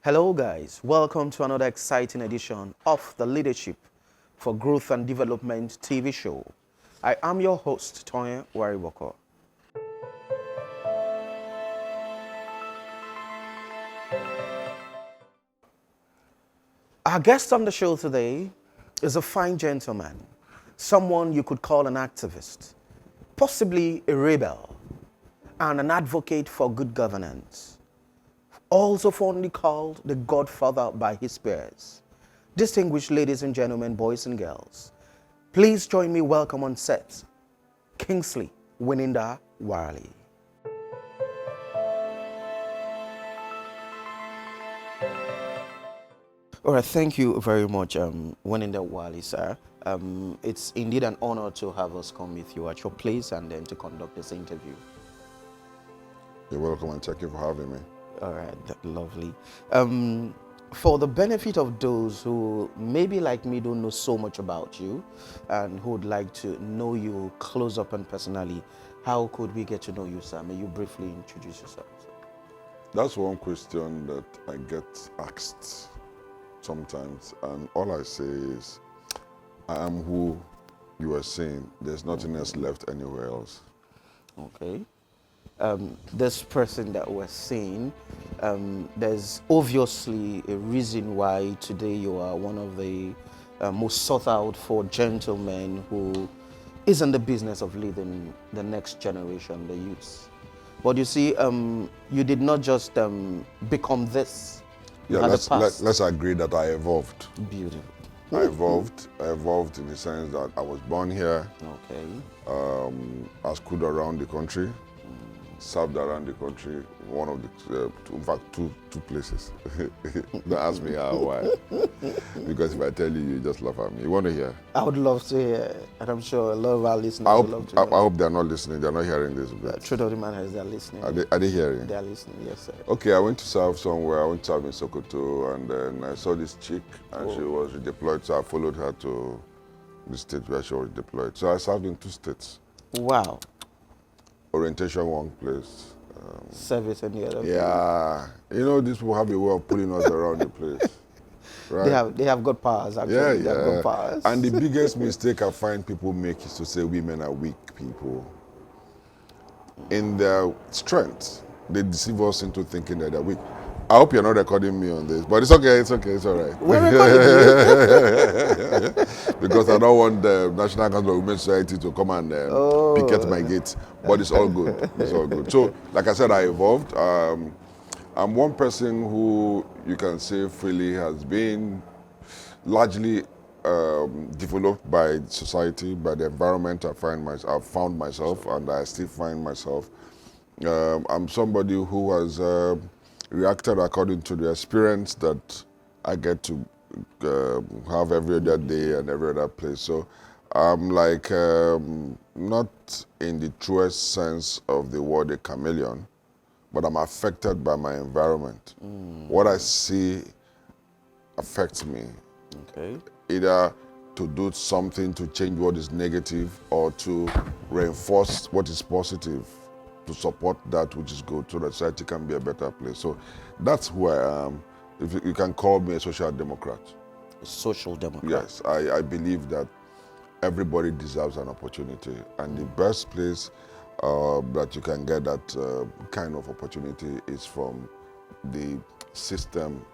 Hello, guys. Welcome to another exciting edition of the Leadership for Growth and Development TV show. I am your host, Tonya Wari. Our guest on the show today is a fine gentleman, someone you could call an activist, possibly a rebel, and an advocate for good governance, also fondly called the Godfather by his peers. Distinguished ladies and gentlemen, boys and girls, please join me welcome on set, Kingsley, Wenenda, Wali. All right, thank you very much, Wenenda Wali, sir. It's indeed an honor to have us come with you at your place and then to conduct this interview. You're welcome and thank you for having me. All right, lovely. For the benefit of those who maybe like me don't know so much about you and who would like to know you close up and personally, how could we get to know you, sir? May you briefly introduce yourself, sir? That's one question that I get asked sometimes, and all I say is, I am who you are saying. There's nothing else left anywhere else. Okay. This person that we're seeing, there's obviously a reason why today you are one of the most sought out for gentlemen who is in the business of leading the next generation, the youth. But you see, you did not just become this. You Yeah, had a past. let's agree that I evolved. Beautiful. I evolved in the sense that I was born here. Okay. I schooled around the country, served around the country, one of the, in fact, two places. Don't ask me how, why. Because if I tell you, you just laugh at me. You want to hear? I would love to hear, and I'm sure a lot of our listeners would love to I know. hope they're not listening. They're not hearing this. Truth of the matter is they're listening. Are they hearing? They're listening, yes, sir. Okay, I went to serve somewhere. I went to serve in Sokoto, and then I saw this chick, and she was redeployed, so I followed her to the state where she was deployed. So I served in 2 states. Wow. Orientation one place. Service and the other. Yeah, you know, these people have a way of pulling us around the place. Right? They have got powers, actually. Yeah, They have got powers. And the biggest mistake I find people make is to say women are weak people. In their strength, they deceive us into thinking that they're weak. I hope you're not recording me on this, but it's okay, it's all right. We're recording Because I don't want the National Council of Women's Society to come and picket my gate, but it's all good. It's all good. So, like I said, I evolved. I'm one person who you can say freely has been largely developed by society, by the environment I've found myself, and I still find myself. I'm somebody who has reacted according to the experience that I get to have every other day and every other place. So I'm like not in the truest sense of the word a chameleon, but I'm affected by my environment. What I see affects me. Okay. Either to do something to change what is negative or to reinforce what is positive, to support that which is good so that society can be a better place. So that's who I am. If you can call me a social democrat. A social democrat. Yes, I believe that everybody deserves an opportunity, and the best place that you can get that kind of opportunity is from the system,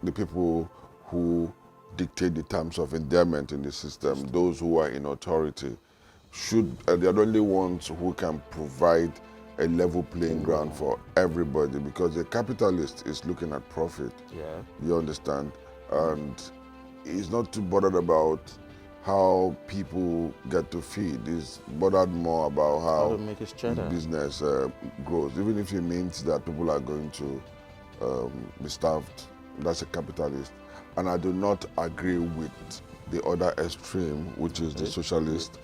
the people who dictate the terms of endearment in the system, those who are in authority. They're the only ones who can provide a level playing ground for everybody, because the capitalist is looking at profit. Yeah. You understand? And he's not too bothered about how people get to feed. He's bothered more about How how to make his the cheddar. business grows. Even if it means that people are going to be starved, that's a capitalist. And I do not agree with the other extreme, which is the socialist,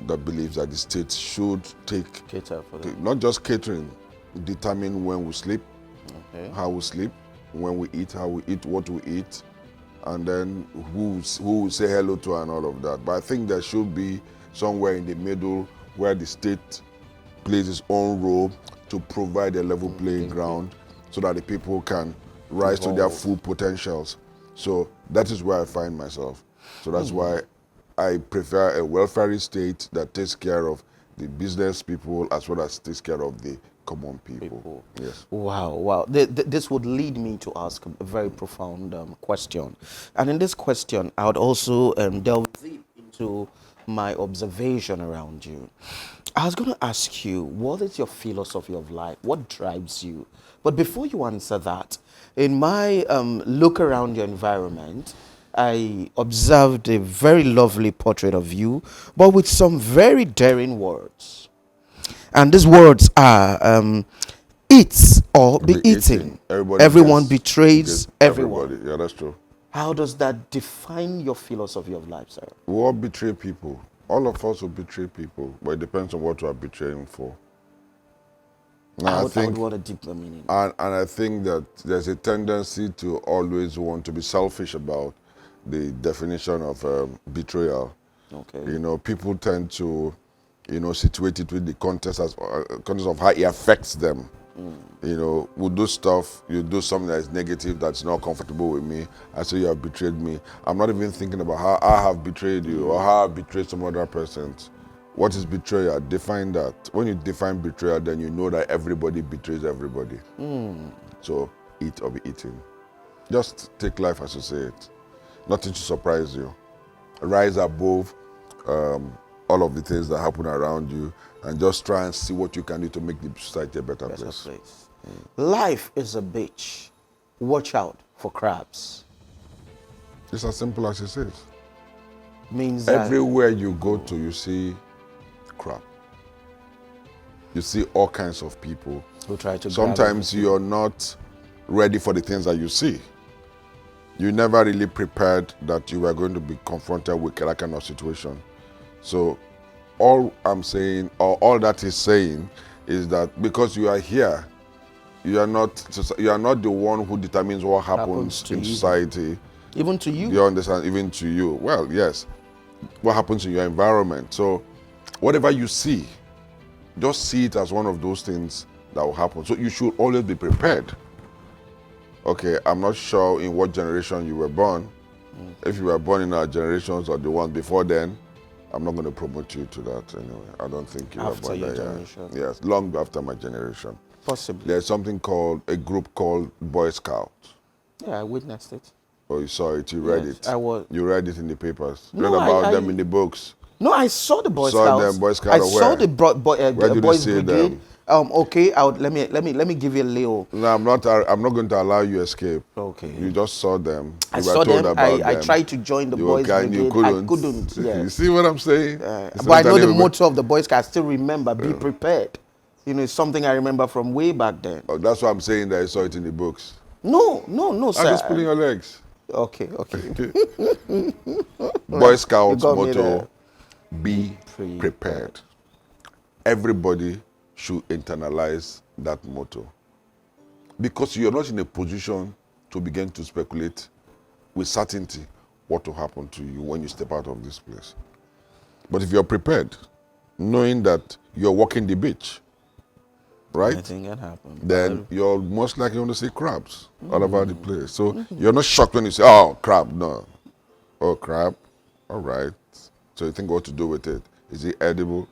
that believes that the state should Cater for them. not just catering, determine when we sleep, Okay. how we sleep, when we eat, how we eat, what we eat, and then who we say hello to and all of that. But I think there should be somewhere in the middle where the state plays its own role to provide a level playing ground so that the people can rise to their Evolve. full potentials. So that is where I find myself. So that's why I prefer a welfare state that takes care of the business people as well as takes care of the common people. Yes. Wow, wow. This would lead me to ask a very profound question. And in this question, I would also delve deep into my observation around you. I was going to ask you, what is your philosophy of life? What drives you? But before you answer that, in my look around your environment, I observed a very lovely portrait of you, but with some very daring words. And these words are eat or be eaten. Everyone betrays everyone. Everybody. Yeah, that's true. How does that define your philosophy of life, sir? We all betray people. All of us will betray people, but it depends on what you are betraying for. I would want a deeper meaning. And I think that there's a tendency to always want to be selfish about the definition of betrayal. Okay. You know, people tend to, situate it with the context of how it affects them. You know, we'll do stuff, you do something that is negative, that's not comfortable with me. I say you have betrayed me. I'm not even thinking about how I have betrayed you or how I've betrayed some other person. What is betrayal? Define that. When you define betrayal, then you know that everybody betrays everybody. So eat or be eaten. Just take life as you say it. Nothing to surprise you. Rise above all of the things that happen around you and just try and see what you can do to make the society a better place. Life is a beach. Watch out for crabs. It's as simple as it is. Means that Everywhere you go to, you see crap. You see all kinds of people. who try to Sometimes you're not ready for the things that you see. You never really prepared that you were going to be confronted with that kind of situation. So all I'm saying, or all that is saying, is that because you are here, you are not the one who determines what happens to in you. society. even to you. You understand? Even to you. Well, yes. What happens in your environment. So whatever you see, just see it as one of those things that will happen. So you should always be prepared. Okay, I'm not sure in what generation you were born. If you were born in our generations or the ones before then, I'm not going to promote you to that anyway. I don't think you were After born your there. generation. Yes, long after my generation. Possibly. There's something called, a group called Boy Scouts. Yeah, I witnessed it. Oh, you saw it, you read Yes, it. I was. You read it in the papers. No, read about I- them in the books. No, I saw the Boy Saw Scouts. them, Boy Scout I or saw where? the Where did you Boys see Brigade. them? Okay, let me give you a little. No, I'm not going to allow you escape. Okay. You just saw them. I You were saw told them. about I them. tried to join the You Boys can- Brigade. you couldn't. I couldn't. You Yes. see what I'm saying? But So I know the anyway, motto of the Boy Scouts. I still remember, be prepared. You know, it's something I remember from way back then. Oh, that's why I'm saying that I saw it in the books. No, I'm sir. just pulling your legs. Okay. Boy Scouts got me motto, there. be prepared. Everybody should internalize that motto. Because you're not in a position to begin to speculate with certainty what will happen to you when you step out of this place. But if you're prepared, knowing that you're walking the beach, right? Anything can happen. Then you're most likely going to see crabs all over the place. So you're not shocked when you say, oh, crab, no. Oh, crab, all right. So you think what to do with it? Is it edible?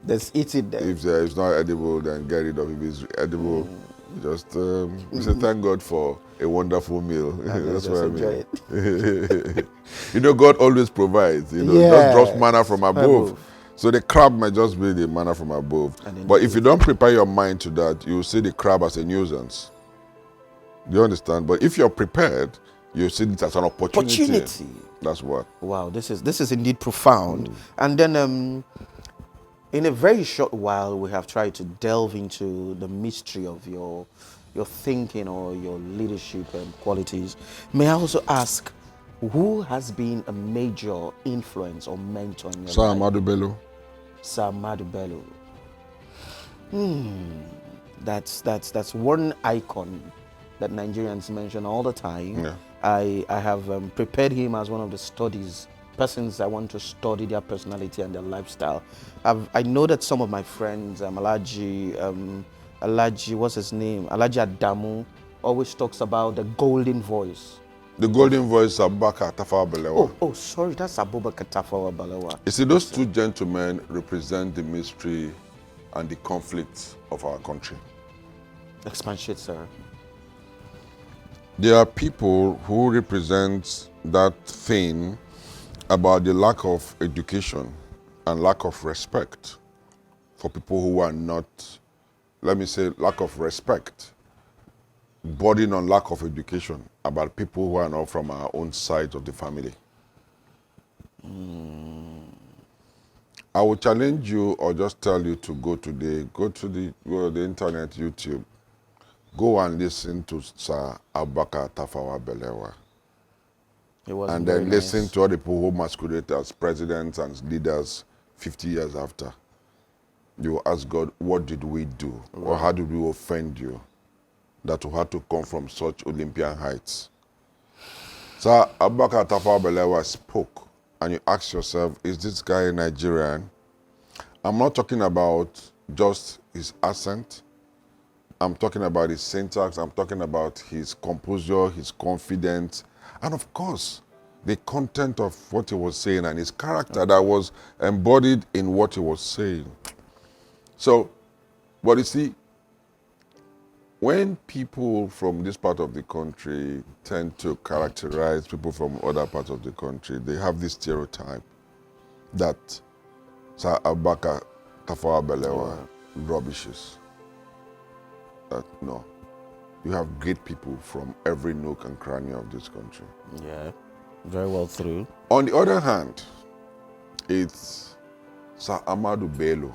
Let's eat it then. If it's not edible, then get rid of it. If it's edible, just we say thank God for a wonderful meal. That's just what I enjoy mean. You know, God always provides. You know, Yes. just drops manna from above. Above. So the crab might just be the manna from above. But if you don't prepare your mind to that, you will see the crab as a nuisance. Do you understand? But if you're prepared, you see it as an opportunity. That's what. Wow, this is indeed profound. And then in a very short while, we have tried to delve into the mystery of your thinking or your leadership qualities. May I also ask, who has been a major influence or mentor in your Sir life? Amadu Bello. Sir Amadu Bello. That's one icon that Nigerians mention all the time. Yeah. I have prepared him as one of the persons I want to study their personality and their lifestyle. I know that some of my friends, Alaji, what's his name? Alaji Adamu, always talks about the golden voice. The golden voice, Abubakar Tafawa Balewa. Oh, sorry, that's Abubakar Tafawa Balewa. You see, those two gentlemen represent the mystery and the conflict of our country. Expatiate, sir. There are people who represent that thing about the lack of education and lack of respect for people who are not, let me say, lack of respect, burden on lack of education about people who are not from our own side of the family. I will challenge you or just tell you to go to the internet, YouTube, go and listen to Sir Abubakar Tafawa Balewa. And then listen to all the people who masquerade as presidents and leaders 50 years after. You will ask God, what did we do? Right. Or how did we offend you that we had to come from such Olympian heights? Sir Abubakar Tafawa Balewa spoke, and you ask yourself, is this guy Nigerian? I'm not talking about just his accent. I'm talking about his syntax. I'm talking about his composure, his confidence, and of course, the content of what he was saying and his character that was embodied in what he was saying. So, but you see, when people from this part of the country tend to characterize people from other parts of the country, they have this stereotype that Sir Abubakar Tafawa Balewa rubbishes. That no, you have great people from every nook and cranny of this country. Yeah, very well through. On the other hand, it's Sir Ahmadu Bello,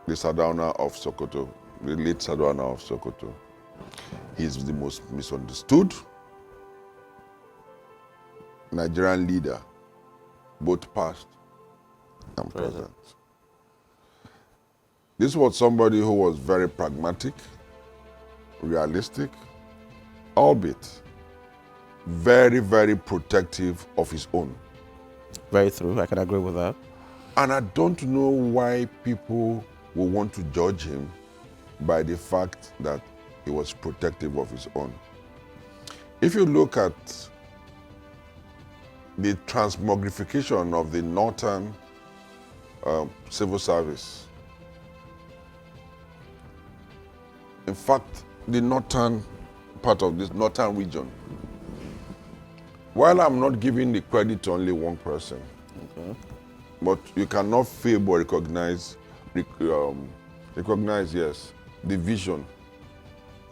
the Sardauna of Sokoto, the late Sardauna of Sokoto. He's the most misunderstood Nigerian leader, both past and present. This was somebody who was very pragmatic, realistic, albeit very, very protective of his own. Very true, I can agree with that. And I don't know why people will want to judge him by the fact that he was protective of his own. If you look at the transmogrification of the northern civil service, in fact, the northern part of this northern region, while I'm not giving the credit to only one person, but you cannot fail but recognize, yes, the vision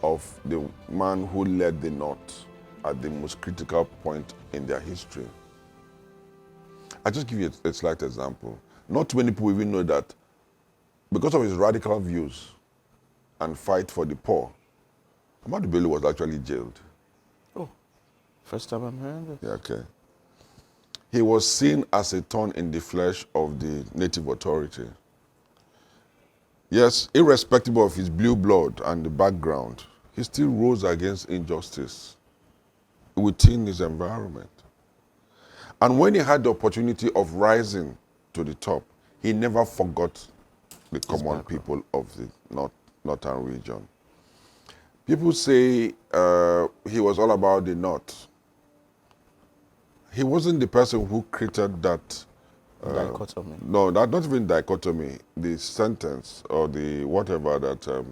of the man who led the North at the most critical point in their history. I'll just give you a slight example. Not many people even know that because of his radical views and fight for the poor, Ahmadu Bello was actually jailed. Oh, first time I'm hearing this. Yeah, okay. He was seen as a thorn in the flesh of the native authority. Yes, irrespective of his blue blood and the background, he still rose against injustice within his environment. And when he had the opportunity of rising to the top, he never forgot the common people of the northern region. People say he was all about the North. He wasn't the person who created that dichotomy. No, not even dichotomy. The sentence or the whatever that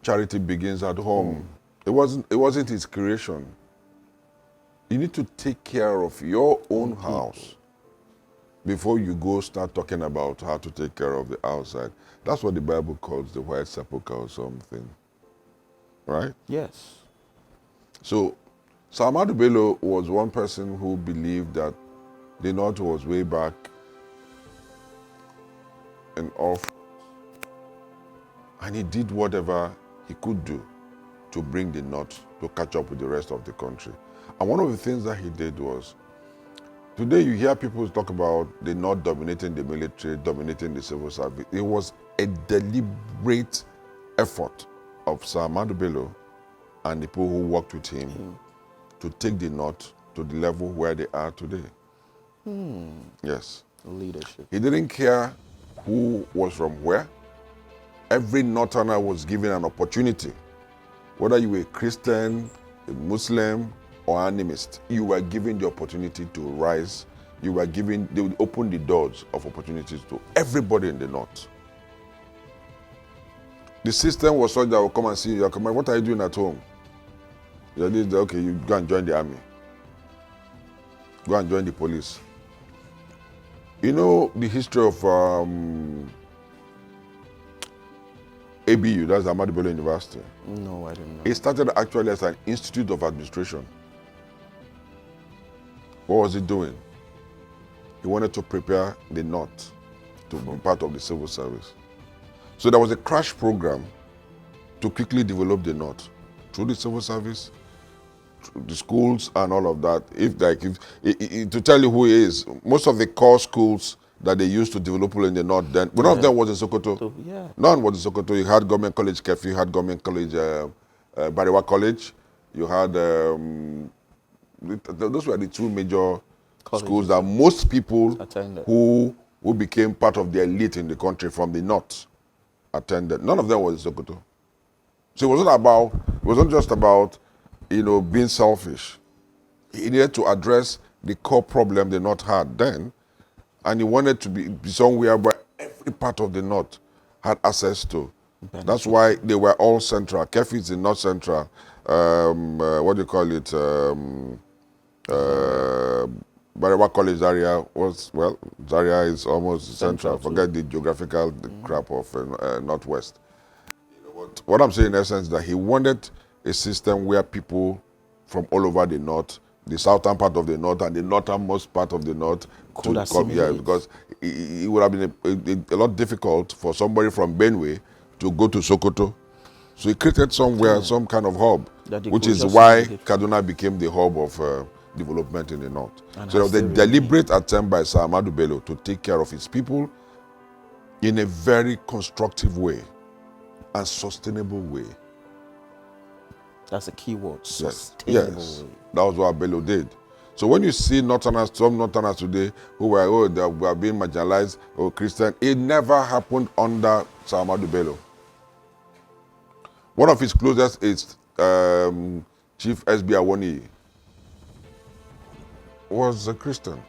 charity begins at home. It wasn't his creation. You need to take care of your own house before you go start talking about how to take care of the outside. That's what the Bible calls the white sepulchre or something. Right? Yes. So, Ahmadu Bello was one person who believed that the North was way back and off, and he did whatever he could do to bring the North to catch up with the rest of the country. And one of the things that he did was, today you hear people talk about the North dominating the military, dominating the civil service. It was a deliberate effort of Sir Ahmadu Bello and the people who worked with him to take the North to the level where they are today. Yes. Leadership. He didn't care who was from where. Every Northerner was given an opportunity Whether you were a Christian, a Muslim, or animist, you were given the opportunity to rise. They would open the doors of opportunities to everybody in the North. The system was such that will come and see you. Come on, what are you doing at home? Okay, you go and join the army. Go and join the police. You know the history of ABU, that's Ahmadu Bello University. No, I didn't know. It started actually as an institute of administration. What was it doing? He wanted to prepare the North to be part of the civil service. So there was a crash program to quickly develop the North through the civil service, through the schools and all of that. To tell you who he is, most of the core schools that they used to develop in the North then, none of them was in Sokoto. Yeah. None was in Sokoto. You had Government College Kefi, you had Government College Bariwa College, you had those were the two major schools that most people attended, who became part of the elite in the country from the North attended. None of them was in Sokoto. So it wasn't just about, being selfish. He needed to address the core problem the North had then, and he wanted to be somewhere where every part of the North had access to. That's why they were all central. Kefi is in North Central. What do you call it? Bariwa College Zaria Zaria is almost central. Forget the geographical crap of Northwest. What I'm saying in essence is that he wanted a system where people from all over the North, the southern part of the North and the northernmost part of the North could come here, because it would have been a lot difficult for somebody from Benue to go to Sokoto. So he created somewhere some kind of hub, which is why Kaduna became the hub of development in the North. So there was a deliberate attempt by Sir Ahmadu Bello to take care of his people in a very constructive way and sustainable way. That's a key word, sustainable way. That was what Bello did. So when you see some Northerners today who were, they were being marginalized or Christian, it never happened under Sir Ahmadu Bello. One of his closest is Chief S.B. Awoni was a Christian.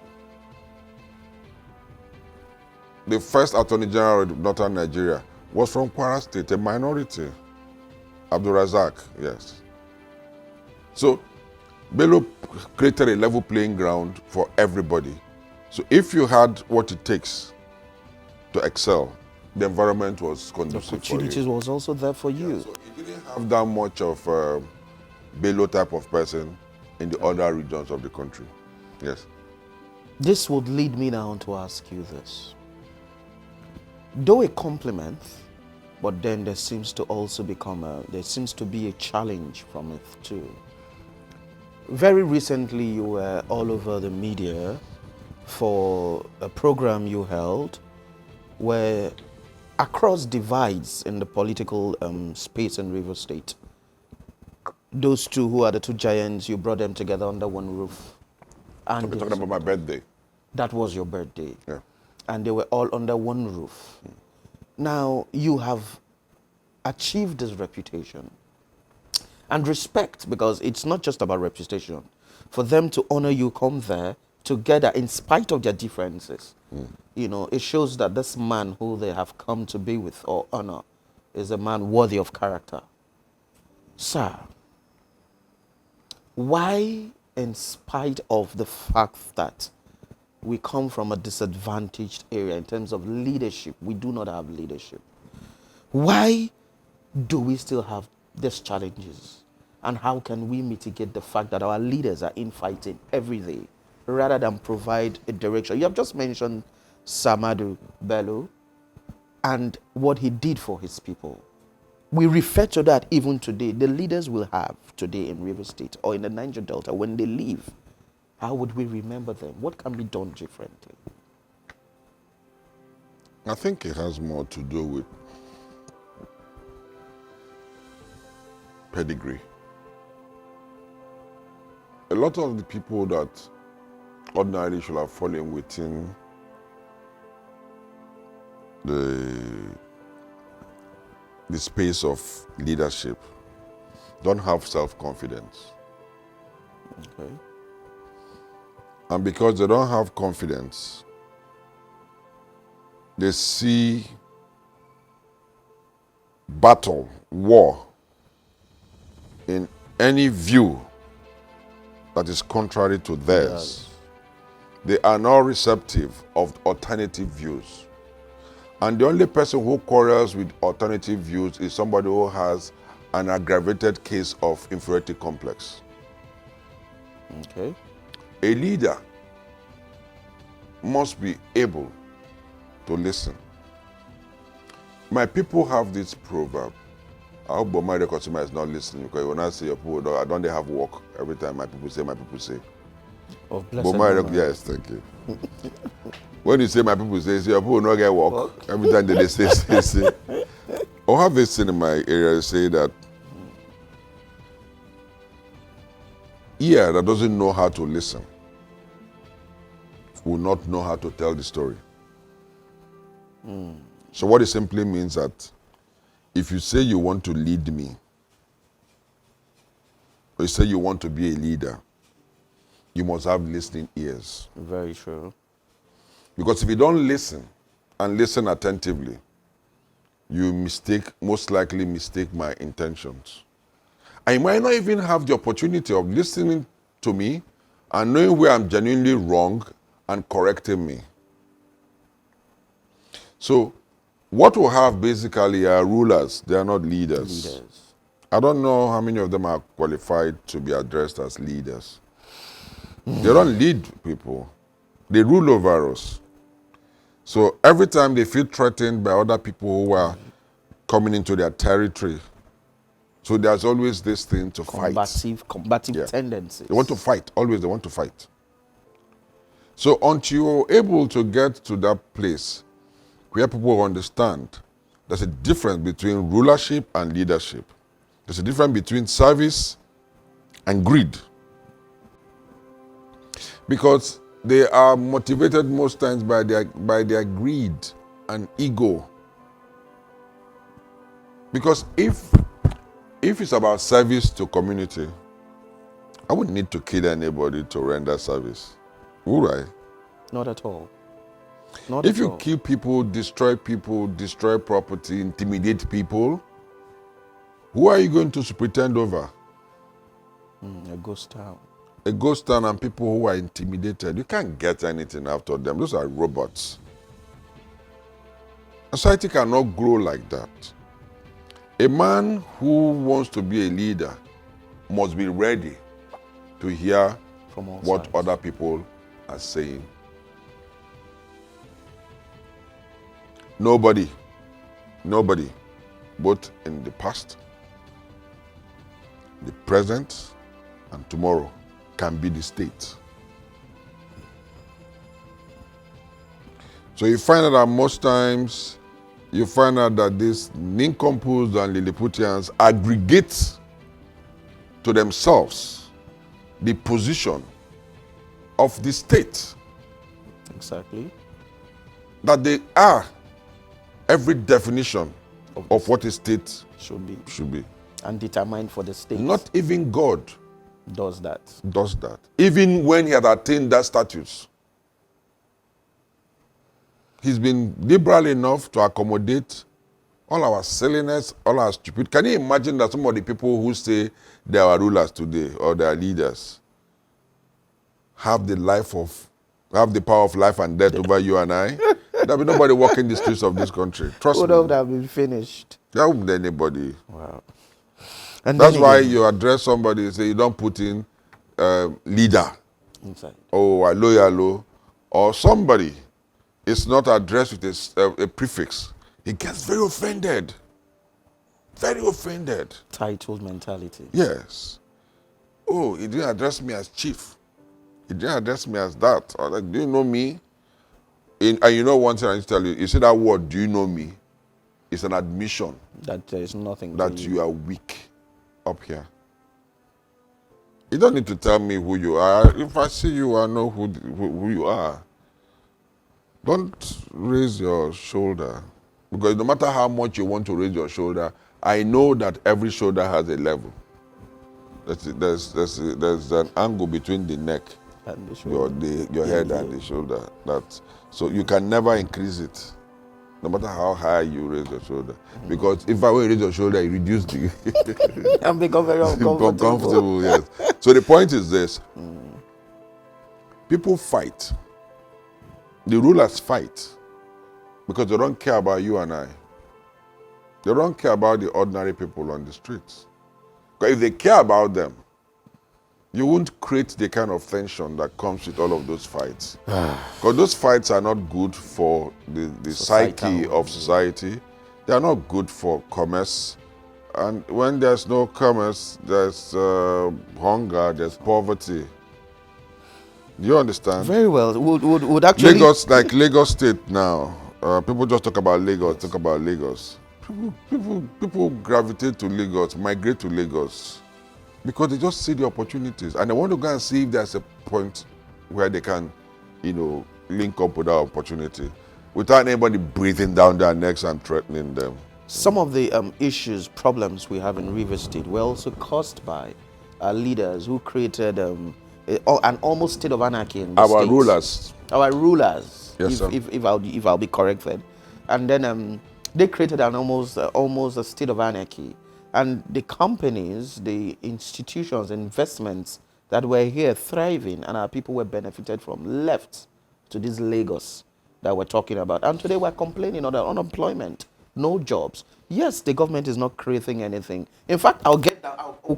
The first Attorney General of Northern Nigeria was from Kwara State, a minority. Abdul Razak, yes. So Bello created a level playing ground for everybody. So if you had what it takes to excel, the environment was conducive for you. The opportunities was also there for you. So you didn't have that much of Bello type of person in the other regions of the country. Yes. This would lead me now to ask you this. Though a compliment, but then there seems to also there seems to be a challenge from it too. Very recently you were all over the media for a program you held where across divides in the political space in Rivers State, those two who are the two giants, you brought them together under one roof. And we're talking about my birthday. That was your birthday. Yeah. And they were all under one roof. Now, you have achieved this reputation and respect, because it's not just about reputation. For them to honor you, come there together in spite of their differences. It shows that this man who they have come to be with or honor is a man worthy of character. Sir, why, in spite of the fact that we come from a disadvantaged area in terms of leadership, we do not have leadership, why do we still have these challenges? And how can we mitigate the fact that our leaders are infighting every day rather than provide a direction? You have just mentioned Sir Ahmadu Bello and what he did for his people. We refer to that even today. The leaders will have today in Rivers State or in the Niger Delta, when they leave, how would we remember them? What can be done differently? I think it has more to do with pedigree. A lot of the people that ordinarily should have fallen within the space of leadership don't have self-confidence. Okay. And because they don't have confidence, they see battle, war, in any view that is contrary to theirs. Yes. They are not receptive of alternative views. And the only person who quarrels with alternative views is somebody who has an aggravated case of inferiority complex. Okay. A leader must be able to listen. My people have this proverb. I hope my consumer is not listening, because when I say your people, don't they have work every time my people say. Of blessed Yes, thank you. When you say my people say your people not get work. Every time they say. I have this thing in my area say that ear that doesn't know how to listen will not know how to tell the story. So what it simply means that if you say you want to lead me, or you say you want to be a leader, you must have listening ears. Very true. Because if you don't listen and listen attentively, you most likely mistake my intentions. I might not even have the opportunity of listening to me and knowing where I'm genuinely wrong and correcting me. So what we have basically are rulers. They are not leaders. I don't know how many of them are qualified to be addressed as leaders. They don't lead people. They rule over us. So every time they feel threatened by other people who are coming into their territory, so there's always this thing to fight. Combative tendencies. They want to fight. Always they want to fight. So until you're able to get to that place where people understand there's a difference between rulership and leadership. There's a difference between service and greed. Because they are motivated most times by their greed and ego. Because if it's about service to community, I wouldn't need to kill anybody to render service. Would I? Not at all. If you kill people, destroy property, intimidate people, who are you going to pretend over? A ghost town. A ghost town and people who are intimidated. You can't get anything after them. Those are robots. Society cannot grow like that. A man who wants to be a leader must be ready to hear From all what sides. other people are saying. Nobody, both in the past, the present, and tomorrow, can be the state. So you find out that most times, you find out that these nincompoops and Lilliputians aggregate to themselves the position of the state. Exactly. That they are every definition of what a state should be. And determined for the state. Not even God does that. Even when he had attained that status. He's been liberal enough to accommodate all our silliness, all our stupidity. Can you imagine that some of the people who say they are rulers today or they are leaders have the power of life and death over you and I? There'll be nobody walking the streets of this country. Trust me. Would have been finished. There won't be anybody. Wow. And that's why you address somebody and say you don't put in leader. Inside. Oh, hello, or somebody is not addressed with a prefix. He gets very offended. Very offended. Titled mentality. Yes. Oh, he didn't address me as chief. He didn't address me as that. Or like, do you know me? And you know one thing I need to tell you, you see that word, do you know me? It's an admission. That there is nothing that you are weak up here. You don't need to tell me who you are. If I see you, I know who you are. Don't raise your shoulder. Because no matter how much you want to raise your shoulder, I know that every shoulder has a level. There's an angle between the neck, And the shoulder. your head and the shoulder. So you can never increase it, no matter how high you raise your shoulder. Because if I will raise your shoulder, you reduce the And become very uncomfortable. uncomfortable. Yes. So the point is this: people fight. The rulers fight because they don't care about you and I. They don't care about the ordinary people on the streets. Because if they care about them, you won't create the kind of tension that comes with all of those fights. Because those fights are not good for the psyche of society. They are not good for commerce. And when there's no commerce, there's hunger, there's poverty. Do you understand? Very well. Would actually... Lagos, like Lagos State now, people just talk about Lagos. People gravitate to Lagos, migrate to Lagos, because they just see the opportunities and they want to go and see if there's a point where they can, link up with that opportunity without anybody breathing down their necks and threatening them. Some of the problems we have in Rivers State were also caused by leaders who created an almost state of anarchy in the state. Our rulers, yes, if I'll be corrected, and then they created an almost a state of anarchy, and the companies, the institutions, investments that were here thriving, and our people were benefited from, left to this Lagos that we're talking about, and today we're complaining about unemployment, no jobs. Yes, the government is not creating anything. In fact, I'll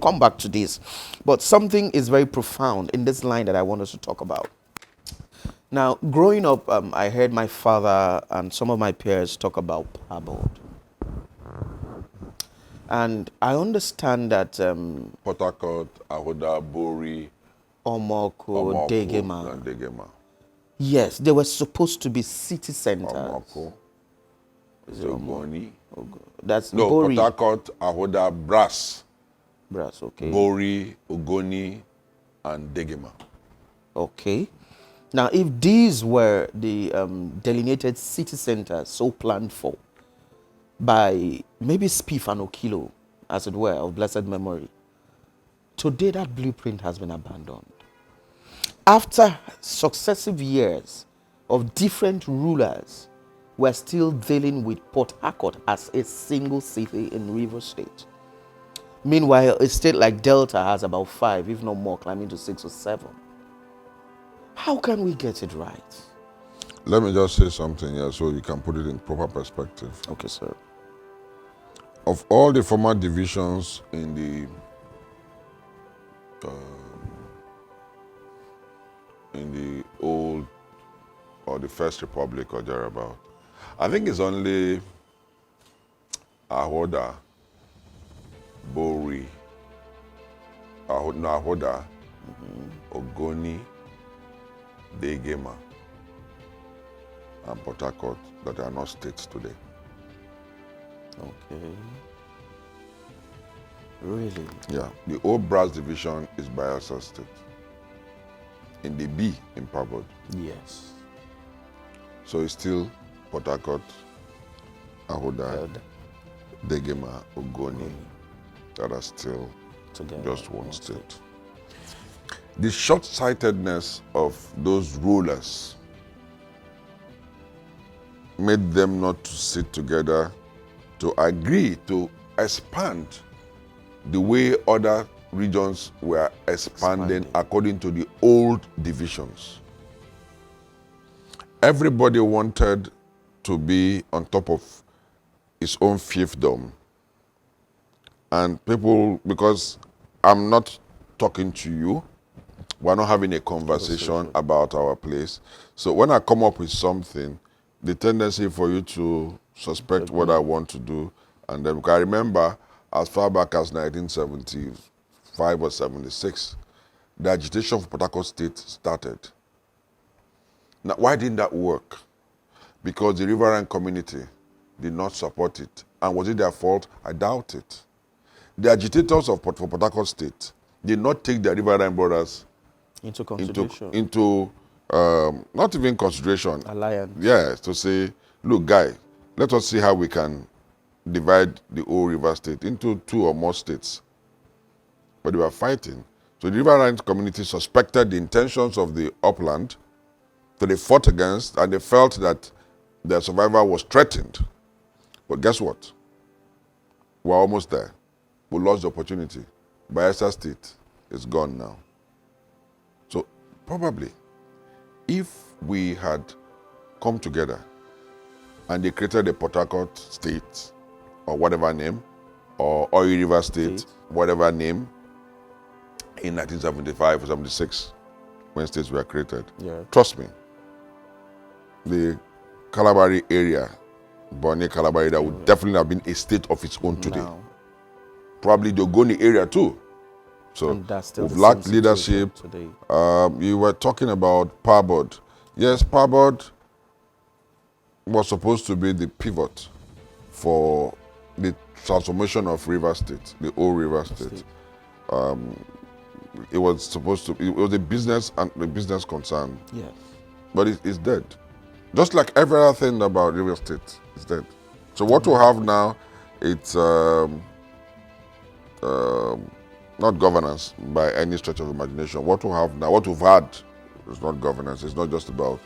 come back to this, but something is very profound in this line that I want us to talk about. Now, growing up, I heard my father and some of my peers talk about parboiled. And I understand that Port Harcourt, Ahoda, Bori, Omoko, Degema. And Degema. Yes, they were supposed to be city centers. Omoko, Ogoni. That's No, Bori. Port Harcourt, Ahoda, Brass, okay. Bori, Ogoni, and Degema. Okay. Now, if these were the delineated city centers so planned for by maybe Spiff and Okilo, as it were, of blessed memory, today that blueprint has been abandoned. After successive years of different rulers, we're still dealing with Port Harcourt as a single city in Rivers State. Meanwhile, a state like Delta has about 5, if not more, climbing to 6 or 7. How can we get it right? Let me just say something here so you can put it in proper perspective. Okay, sir. Of all the former divisions in the old or the First Republic or thereabout, I think it's only Ahoda, Bori, Ahoda, Ogoni, Degema, and Port Harcourt that are not states today. Okay. Really? Yeah. The old Brass division is Bayelsa State. In the B in Pabod. Yes. So it's still Port Harcourt, Ahoda, Degema, Ogoni that are still together, just one state. The short-sightedness of those rulers made them not to sit together to agree to expand the way other regions were expanding according to the old divisions. Everybody wanted to be on top of his own fiefdom. And people, because I'm not talking to you, we're not having a conversation about our place. So when I come up with something, the tendency for you to suspect what I want to do, and then I remember as far back as 1975 or 76, the agitation for Port Harcourt State started. Now, why didn't that work? Because the riverine community did not support it. And was it their fault? I doubt it. The agitators for Port Harcourt State did not take the riverine brothers into consideration. Into not even consideration. Alliance. Yes, to say, look, guy, let us see how we can divide the whole River State into 2 or more states. but they were fighting. So the riverine community suspected the intentions of the upland, so they fought against, and they felt that their survival was threatened. But guess what? We're almost there. We lost the opportunity. Bayelsa State is gone now. So probably, if we had come together and they created a Port Harcourt State, or whatever name, or Oil River State, whatever name, in 1975 or 76, when states were created, trust me, the Calabari area, Bonny Calabari, that would definitely have been a state of its own today. Now. Probably the Ogoni area too. So we've lacked leadership. You were talking about Parboard. Yes, Parboard was supposed to be the pivot for the transformation of River State, the old River State. It was supposed to, it was a business and a business concern. Yes. But it's dead. Just like every other thing about River State, it's dead. So what we have now, it's not governance by any stretch of imagination. What we have now, what we've had, is not governance. It's not just about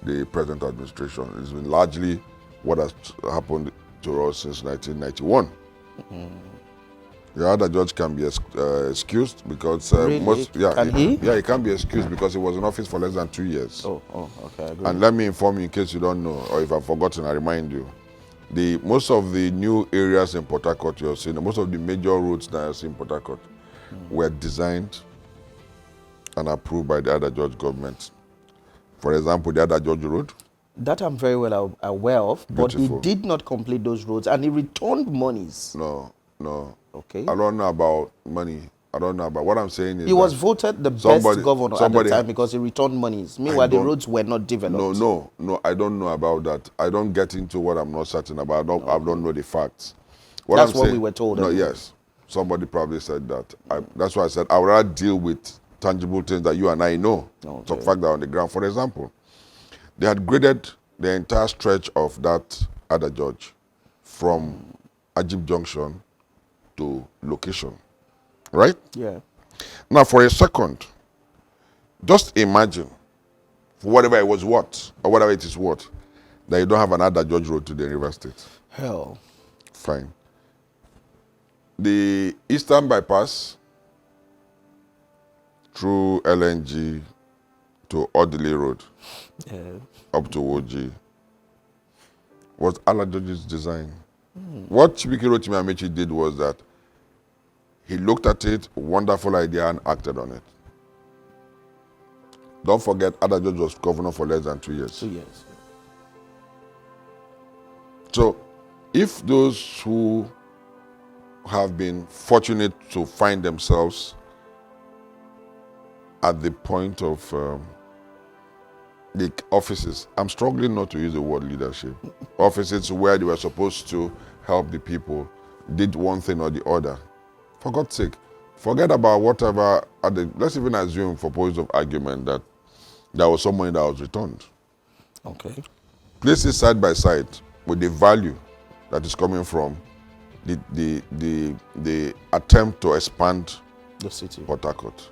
the present administration. It's been largely what has happened to us since 1991. The other judge can be excused because Really? He can be excused because he was in office for less than 2 years. Okay, I agree. And let me inform you in case you don't know, or if I've forgotten, I remind you. Most of the new areas in Port Harcourt you're seeing, most of the major roads that you're seeing in Port Harcourt were designed and approved by the other judge government. For example, the other judge road. That I'm very well aware of, but he did not complete those roads and he returned monies. No. Okay. I don't know about money. I don't know about what I'm saying is he was voted the best governor at the time because he returned monies. Meanwhile, the roads were not developed. No, I don't know about that. I don't get into what I'm not certain about. I don't know the facts. That's what we were told. No, yes. Somebody probably said that. That's why I said I would rather deal with tangible things that you and I know. So fact that on the ground. For example, they had graded the entire stretch of that other judge from Ajib Junction to location. Right? Yeah. Now, for a second, just imagine, for whatever it was worth, or whatever it is worth, that you don't have another judge road to the River State. Hell. Fine. The Eastern Bypass through LNG to Audley Road, up to OG, was Allah Judge's design. What Chibike Rotimi Amechi did was that he looked at it, wonderful idea, and acted on it. Don't forget, Ada Judge was governor for less than 2 years. 2 years. So, if those who have been fortunate to find themselves at the point of the offices, I'm struggling not to use the word leadership, offices where they were supposed to help the people, did one thing or the other. For God's sake, forget about whatever, let's even assume for purpose of argument that there was some money that was returned. Okay. Place it side by side with the value that is coming from the attempt to expand the city. Port Harcourt.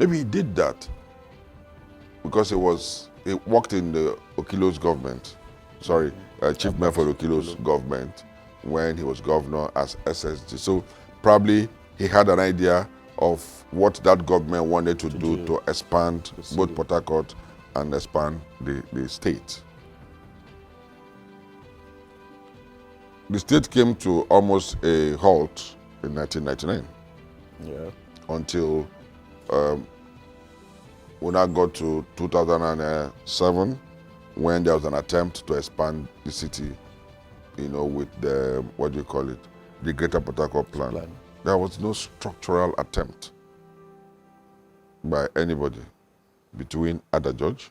Maybe he did that because he worked in the Okilo's government. Sorry, Chief Medford Okilo's government when he was governor as SSG. So probably he had an idea of what that government wanted to do to expand both Port Harcourt and expand the state. The state came to almost a halt in 1999. Yeah. Until we now got to 2007 when there was an attempt to expand the city, with the, the Greater Port Harcourt plan. There was no structural attempt by anybody between Ada Judge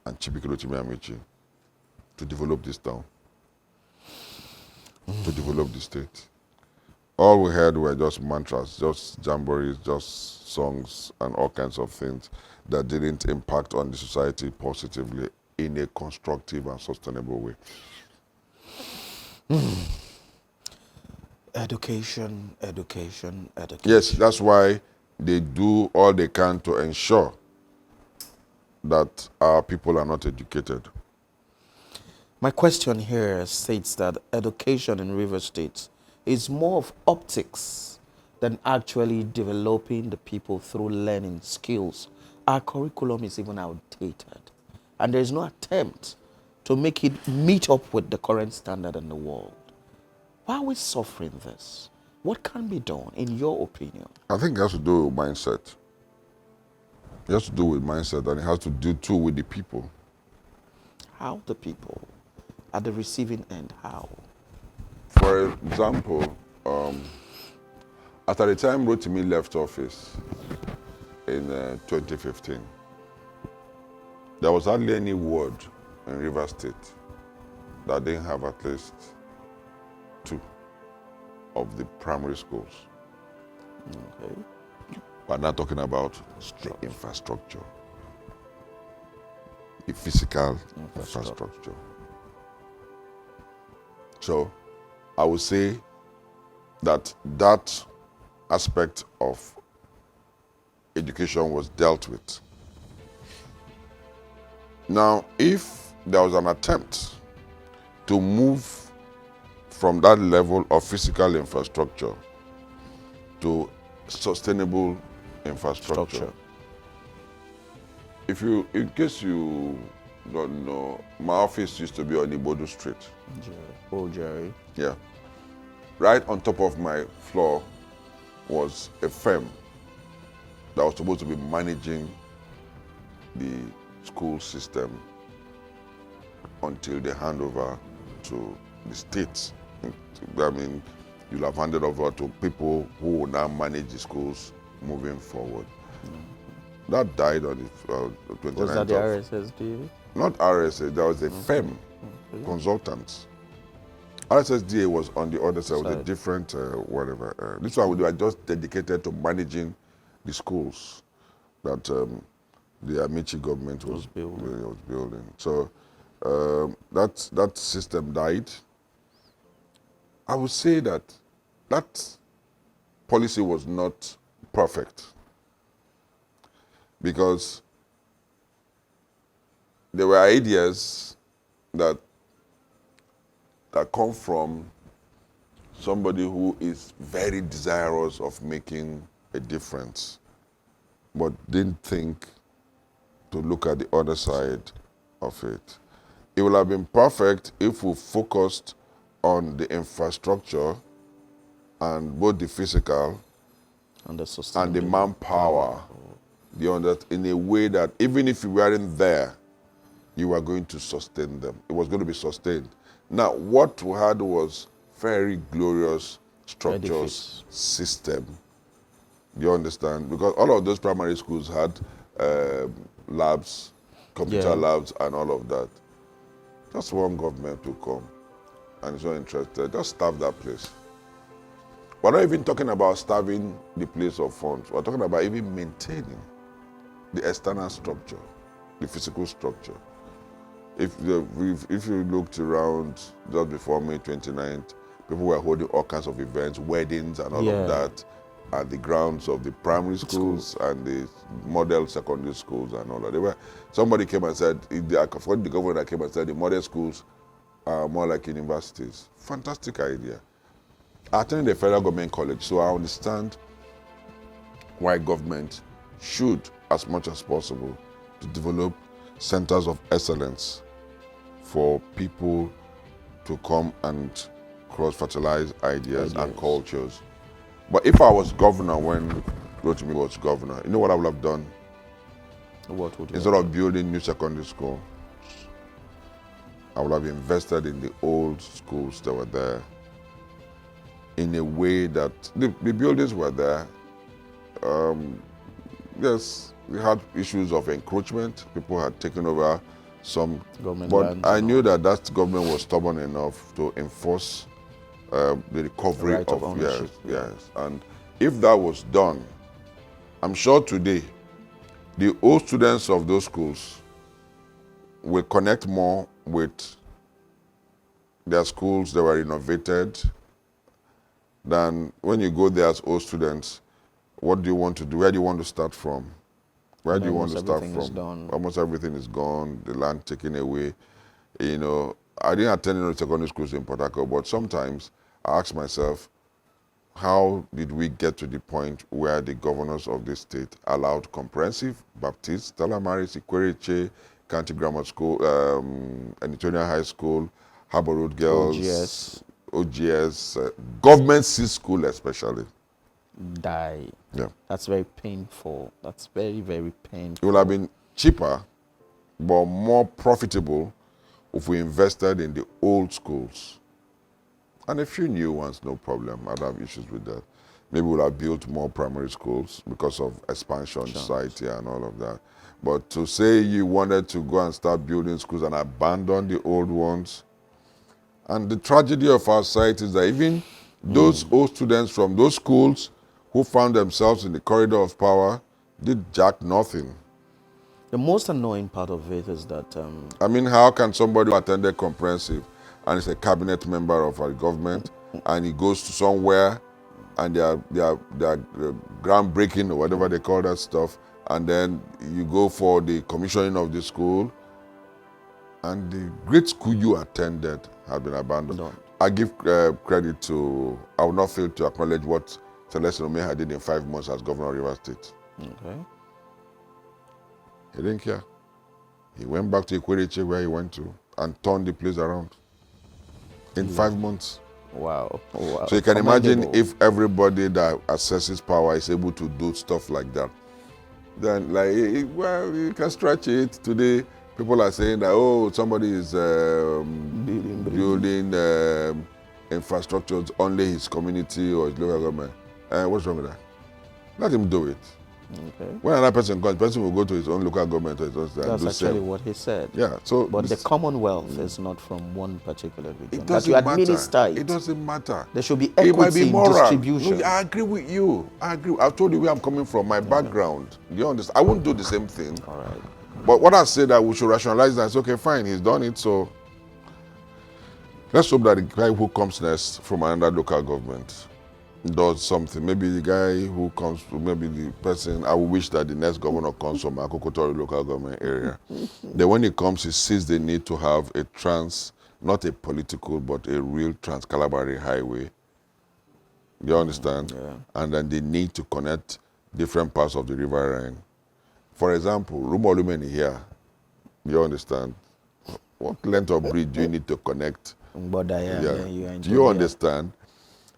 and Chibike Rotimi Amechi to develop this town, to develop the state. All we heard were just mantras, just jamborees, just songs and all kinds of things that didn't impact on the society positively in a constructive and sustainable way. Education, education, education. Yes, that's why they do all they can to ensure that our people are not educated. My question here states that education in River State is more of optics than actually developing the people through learning skills. Our curriculum is even outdated, and there's no attempt to make it meet up with the current standard in the world. Why are we suffering this? What can be done, in your opinion? I think it has to do with mindset. It has to do with mindset, and it has to do too with the people. How the people at the receiving end, how? For example, after the time Rotimi left office in 2015, there was hardly any ward in River State that didn't have at least 2 of the primary schools. Okay. We're not talking about the infrastructure, the physical infrastructure. So I would say that that aspect of education was dealt with. Now, if there was an attempt to move from that level of physical infrastructure to sustainable infrastructure, in case you don't know, my office used to be on Ibodu Street. Jerry. Yeah. Right on top of my floor was a firm that was supposed to be managing the school system until they hand over to the states. I mean, you'll have handed over to people who will now manage the schools moving forward. That died on the 29th. Was that the RSSD? Not RSA, there was a firm, consultants. RSSDA was on the other side, was a different whatever. This one we were just dedicated to managing the schools that the Amici government was building. So that system died. I would say that that policy was not perfect because there were ideas that come from somebody who is very desirous of making a difference, but didn't think to look at the other side of it. It would have been perfect if we focused on the infrastructure and both the physical and the manpower, in a way that even if you weren't there, you were going to sustain them. It was going to be sustained. Now, what we had was very glorious structures, system. Do you understand? Because all of those primary schools had labs, computer labs, and all of that. Just one government will come and is not interested. Just staff that place. We're not even talking about starving the place of funds. We're talking about even maintaining the external structure, the physical structure. If you looked around just before May 29th, people were holding all kinds of events, weddings and all of that at the grounds of the primary schools and the model secondary schools and all of that. Somebody came and said, the governor that came and said the model schools are more like universities. Fantastic idea. I attended a federal government college, so I understand why government should, as much as possible, to develop centers of excellence for people to come and cross-fertilize ideas and cultures. But if I was governor when Rotimi was governor, you know what I would have done? What would you Instead of building new secondary school, I would have invested in the old schools that were there in a way that the buildings were there. Yes, we had issues of encroachment. People had taken over some government but lands. I knew that government was stubborn enough to enforce the recovery right of ownership. Yes. And if that was done, I'm sure today the old students of those schools will connect more with their schools that were renovated than when you go there as old students. What do you want to do? Where do you want to start from? Where do you want to start Everything is from? done. Almost everything is gone. The land taken away. You know, I didn't attend any secondary schools in Port Harcourt, but sometimes I ask myself, how did we get to the point where the governors of this state allowed comprehensive, Baptist, Stella Maris, Ikwereche, County Grammar School, Anitonia High School, Harbour Road Girls, OGS, government C school especially. Die. Yeah. That's very painful. That's very, very painful. It would have been cheaper, but more profitable if we invested in the old schools. And a few new ones, no problem. I don't have issues with that. Maybe we'll have built more primary schools because of expansion, society, and all of that. But to say you wanted to go and start building schools and abandon the old ones, and the tragedy of our society is that even those old students from those schools who found themselves in the corridor of power did jack nothing. The most annoying part of it is that I mean, how can somebody who attended comprehensive and is a cabinet member of our government and he goes to somewhere and they are groundbreaking or whatever they call that stuff, and then you go for the commissioning of the school and the great school you attended has been abandoned. Done. I give credit to, I will not fail to acknowledge what Celestine Omeha did in 5 months as governor of Rivers State. okay. He didn't care. He went back to Ikwereche where he went to and turned the place around in 5 months. Wow. Wow. So you can imagine Commendable. if everybody that accesses power is able to do stuff like that. Then, like, well, you can stretch it. Today, people are saying that, oh, somebody is building infrastructure only his community or his local government. What's wrong with that? Let him do it. Okay. When another person comes, the person will go to his own local government or his own state and That's do actually same. what he said. Yeah. So But the this- Commonwealth is not from one particular region. it That doesn't you matter. administer It doesn't matter. There should be It might equity be in moral. distribution. No, I agree with you. I agree. I've told you where I'm coming from, my background. You understand? I won't do the same thing. All right. But what I say that we should rationalize that, it's okay, fine, he's done it, so let's hope that the guy who comes next from another local government does something. Maybe the guy who comes, maybe the person, I would wish that the next governor comes from Akokotori local government area. Then when he comes, he sees the need to have a not a political, but a real trans-Calabari highway. You understand? Yeah. And then the need to connect different parts of the River Rhine. For example, Rumolumen here, you understand? What length of bridge do you need to connect? But Do you understand?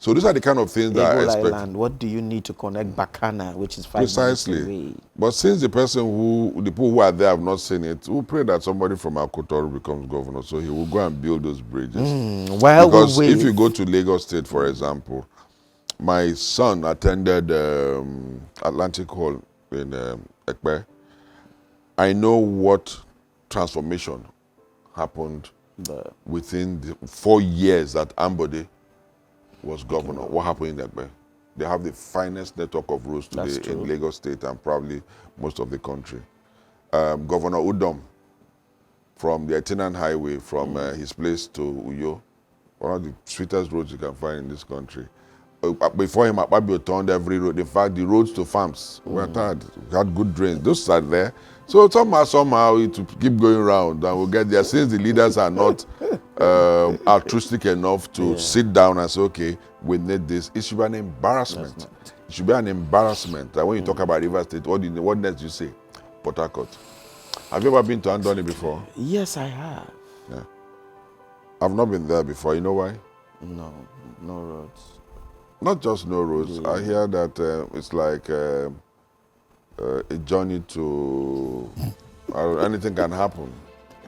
So these are the kind of things that I Eagle expect. Island, what do you need to connect Bacana, which is 5 Precisely. minutes away? But since the people who are there have not seen it, we'll pray that somebody from Akotoru becomes governor, so he will go and build those bridges. Well, Because we if you go to Lagos State, for example, my son attended Atlantic Hall in Ekpe. I know what transformation happened within the 4 years that Ambode was governor. What happened in Ekpe? They have the finest network of roads today in Lagos State and probably most of the country. Governor Udom, from the itinerant highway from his place to Uyo, one of the sweetest roads you can find in this country. Before him, Akpabio turned every road. In fact, the roads to farms were tired. We had good drains. Those are there. So somehow it will keep going around and we'll get there. Since the leaders are not altruistic enough to sit down and say, okay, we need this, it should be an embarrassment. It should be an embarrassment that when you talk about River State, what next do you say? Port Harcourt. Have you ever been to Andoni before? Yes, I have. Yeah. I've not been there before. You know why? No roads. Not just no roads. I hear that it's like a journey to anything can happen.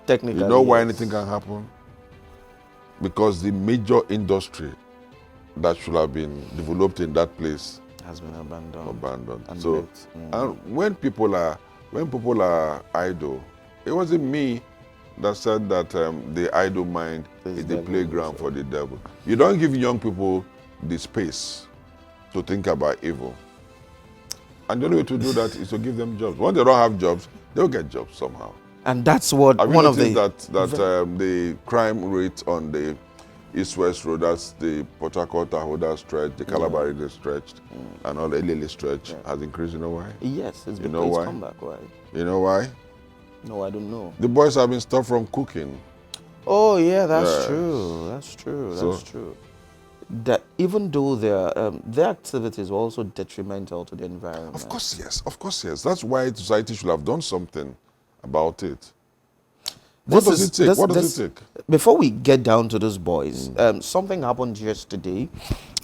Technically, You know why anything can happen? Because the major industry that should have been developed in that place has been abandoned. abandoned. And So, built. and when people are idle, it wasn't me that said that the idle mind is the playground for the devil. You don't give young people the space to think about evil. And the only way to do that is to give them jobs. When they don't have jobs, they'll get jobs somehow. And that's what Have you one of noticed the that the crime rate on the East-West Road, that's the Port Harcourt-Ahoda stretch, the Calabar Ridge stretch, and all the Elele stretch has increased. You know why? Yes, it's You because know it's why? come back, right? You know why? No, I don't know. The boys have been stopped from cooking. Oh yeah, that's Yes. true. That's true. That's So- true. That even though their activities were also detrimental to the environment. Of course, yes. Of course, yes. That's why society should have done something about it. What does it take? What does it take? Before we get down to those boys, something happened yesterday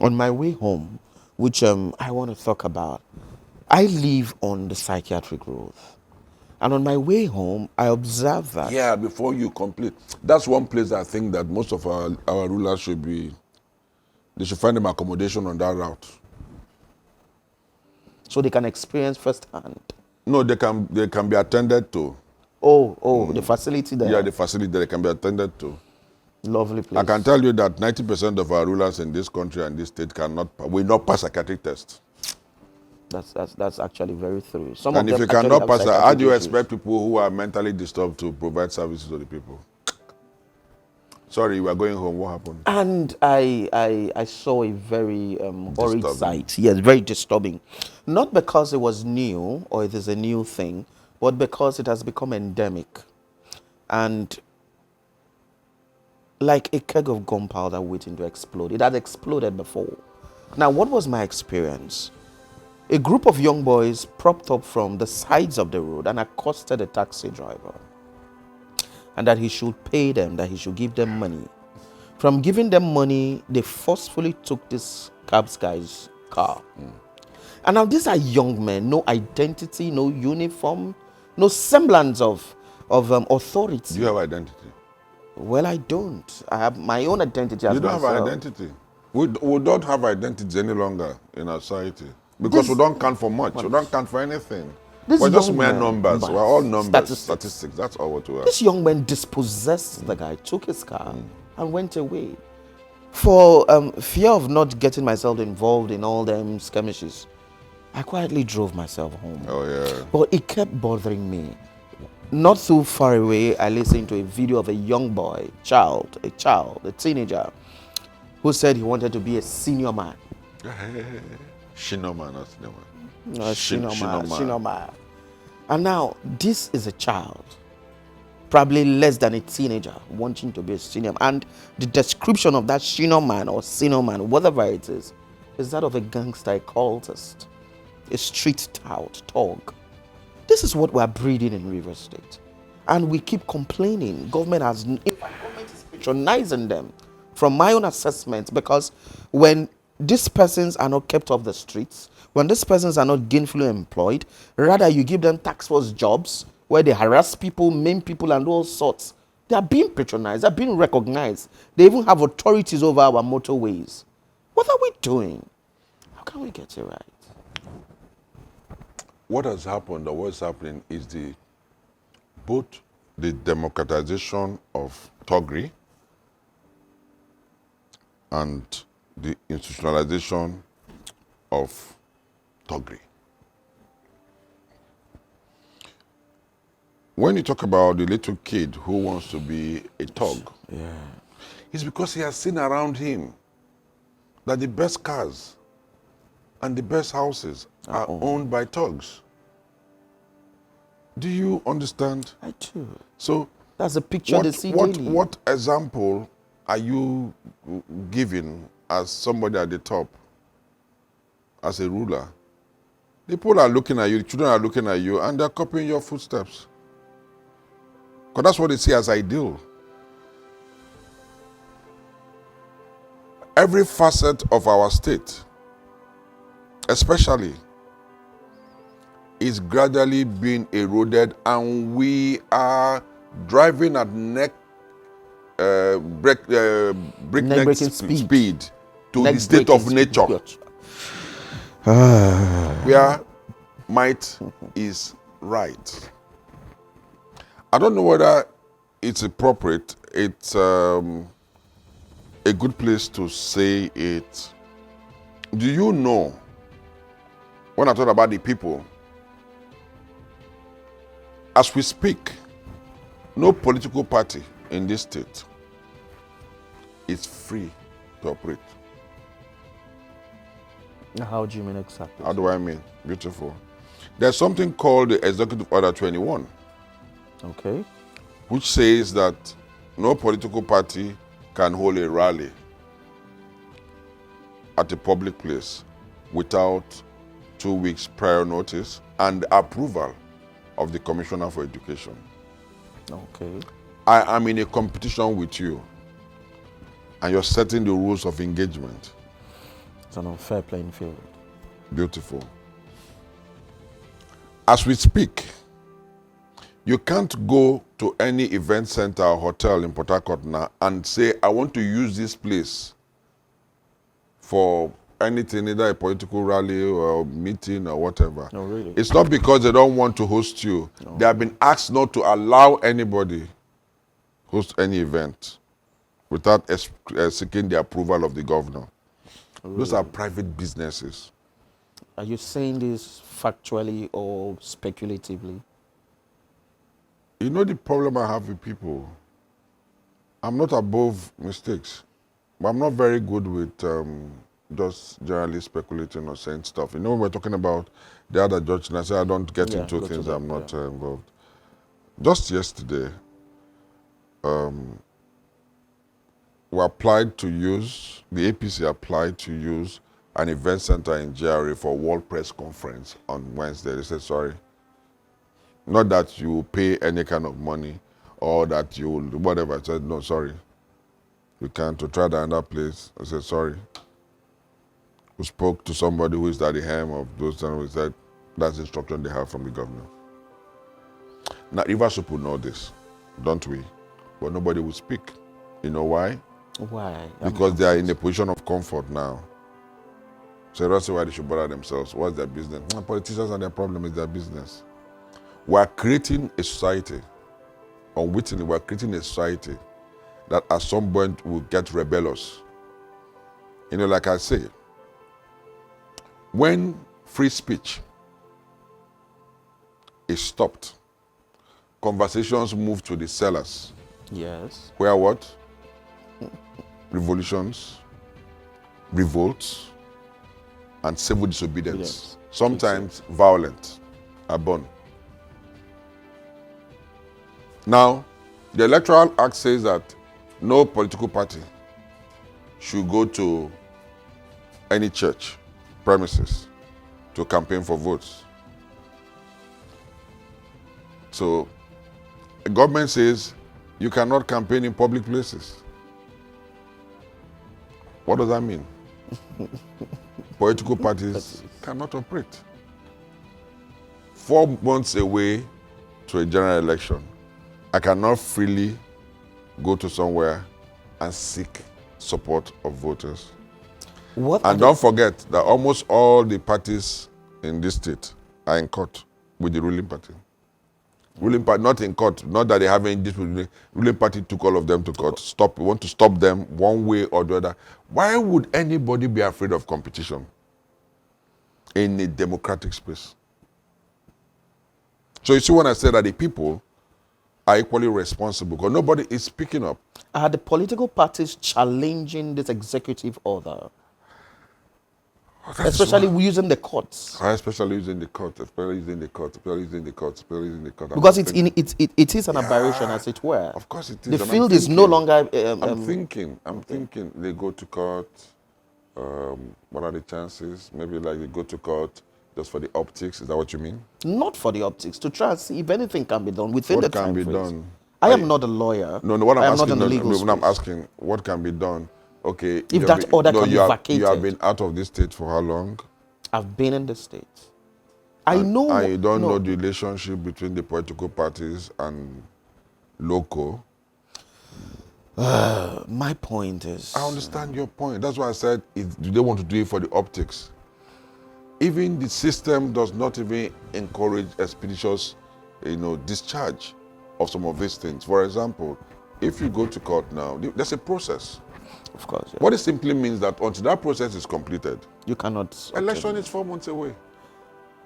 on my way home, which I want to talk about. I live on the psychiatric road. And on my way home, I observed that. Yeah, before you complete. That's one place I think that most of our rulers should be, they should find them accommodation on that route. So they can experience firsthand. No, they can be attended to. The facility there. Yeah, the facility they can be attended to. Lovely place. I can tell you that 90% of our rulers in this country and this state will not pass psychiatric test. That's actually very true. Some And of if them you actually cannot have pass, how psychiatric do you issues. expect people who are mentally disturbed to provide services to the people? Sorry, we are going home. What happened? And I saw a very horrid Disturbing. sight. Yes, very disturbing. Not because it was new or it is a new thing, but because it has become endemic. And like a keg of gunpowder waiting to explode. It had exploded before. Now, what was my experience? A group of young boys propped up from the sides of the road and accosted a taxi driver. And that he should pay them, that he should give them money. From giving them money, they forcefully took this cab's guy's car. And now these are young men, no identity, no uniform, no semblance of authority. Do you have identity? Well, I don't. I have my own identity as You don't myself. have identity. We don't have identity any longer in our society. Because we don't count for much. We don't count for anything. This We're just young mere man- numbers. We're all numbers. Statistics. Statistics. That's all what we are. This young man dispossessed the guy, took his car, and went away. For fear of not getting myself involved in all them skirmishes, I quietly drove myself home. Oh, yeah. But it kept bothering me. Not too far away, I listened to a video of a young boy, a teenager, who said he wanted to be a senior man. Shinoma, not Shinoma. No, Shinoma. Shinoma. And now, this is a child, probably less than a teenager, wanting to be a senior. And the description of that Shinoman or Sinoman, whatever it is that of a gangster, a cultist, a street tout, thug. This is what we're breeding in Rivers State. And we keep complaining. Government is patronizing them, from my own assessment, because when these persons are not kept off the streets, when these persons are not gainfully employed, rather you give them tax force jobs where they harass people, maim people, and all sorts. They are being patronized, they are being recognized. They even have authorities over our motorways. What are we doing? How can we get it right? What has happened or what's happening is both the democratization of thuggery and the institutionalization of thuggery. When you talk about the little kid who wants to be a thug, it's because he has seen around him that the best cars and the best houses are owned by thugs. Do you understand? I do. So That's a picture they see daily. what example are you giving as somebody at the top, as a ruler? The people are looking at you, the children are looking at you, and they're copying your footsteps. Because that's what they see as ideal. Every facet of our state, especially, is gradually being eroded, and we are driving at breakneck Neck-breaking speed to the Neck state of breaking nature, speed. where might is right. I don't know whether it's appropriate. It's a good place to say it. Do you know, when I talk about the people, as we speak, no political party in this state is free to operate. How do you mean exactly? How do I mean? Beautiful. There's something called the Executive Order 21, Okay. which says that no political party can hold a rally at a public place without 2 weeks prior notice and approval of the Commissioner for Education. Okay. I am in a competition with you, and you're setting the rules of engagement. It's an unfair playing field. Beautiful. As we speak, you can't go to any event center or hotel in Port Harcourt now and say, I want to use this place for anything, either a political rally or meeting or whatever. No, really? It's not because they don't want to host you. No. They have been asked not to allow anybody host any event without seeking the approval of the governor. Really? Those are private businesses. Are you saying this factually or speculatively? You know the problem I have with people? I'm not above mistakes, but I'm not very good with just generally speculating or saying stuff. You know, when we're talking about the other judge, and I say I don't get into things I'm not involved. Just yesterday, we applied to use, the APC applied to use an event center in GRA for World Press Conference on Wednesday. They said, sorry. Not that you pay any kind of money or that you will do whatever. I said, no, sorry. You can't. To try another place. I said, sorry. We spoke to somebody who is at the helm of those, and we said, that's the instruction they have from the governor. Now, Rivers people know this, don't we? But nobody will speak. You know why? Why? Because they are in a position of comfort now. So that's why they should bother themselves. What's their business? Politicians and their problem is their business. We are creating a society, unwittingly, we are creating a society that at some point will get rebellious. You know, like I say, when free speech is stopped, conversations move to the cellars. Yes. Where what? Revolutions, revolts, and civil disobedience. Yes. Sometimes violent, are born. Now, the Electoral Act says that no political party should go to any church premises to campaign for votes. So, the government says you cannot campaign in public places. What does that mean? Political parties cannot operate. 4 months away to a general election, I cannot freely go to somewhere and seek support of voters. And don't forget that almost all the parties in this state are in court with the ruling party. Ruling party, not in court, not that they have any dispute. Ruling party took all of them to court. Want to stop them one way or the other. Why would anybody be afraid of competition in a democratic space? So you see when I say that the people are equally responsible because nobody is speaking up. Are the political parties challenging this executive order? Especially using the courts. Especially using the court, especially using the court. Because it is an aberration, as it were. Of course it is. The field is no longer... I'm thinking they go to court. What are the chances? Maybe like they go to court just for the optics. Is that what you mean? Not for the optics. To try and see if anything can be done within the time frames. What can be done? I am not a lawyer. No, what I'm I am asking, not in the legal space. I'm asking, what can be done? Okay. If that order can be vacated. You have been out of this state for how long? I've been in the States. And you don't know the relationship between the political parties and local? My point is... I understand your point. That's why I said, do they want to do it for the optics? Even the system does not even encourage expeditious, discharge of some of these things. For example, if you go to court now, there's a process. Of course. Yeah. What it simply means that until that process is completed, you cannot... Election is 4 months away.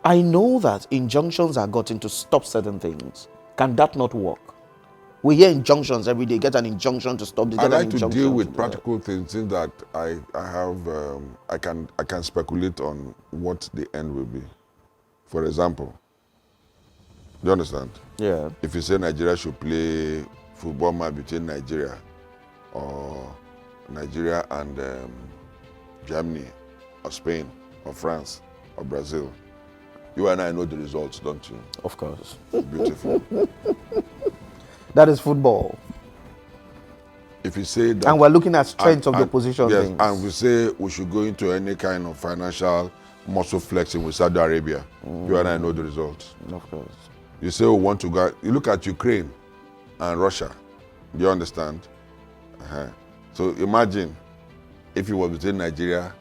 I know that injunctions are gotten to stop certain things. Can that not work? We hear injunctions every day. Get an injunction to stop this. I Get an like to injunction deal to with do that. practical things that I have, I can speculate on what the end will be. For example, do you understand? Yeah. If you say Nigeria should play football match between Nigeria or Nigeria and Germany or Spain or France or Brazil, you and I know the results, don't you? Of course. Beautiful. That is football. If you say that, And we're looking at strength of the and- opposition yes, things. and we say we should go into any kind of financial muscle flexing with Saudi Arabia, you and I know the results. Of course. You say we want to go, you look at Ukraine and Russia, do you understand? So imagine if it was between Nigeria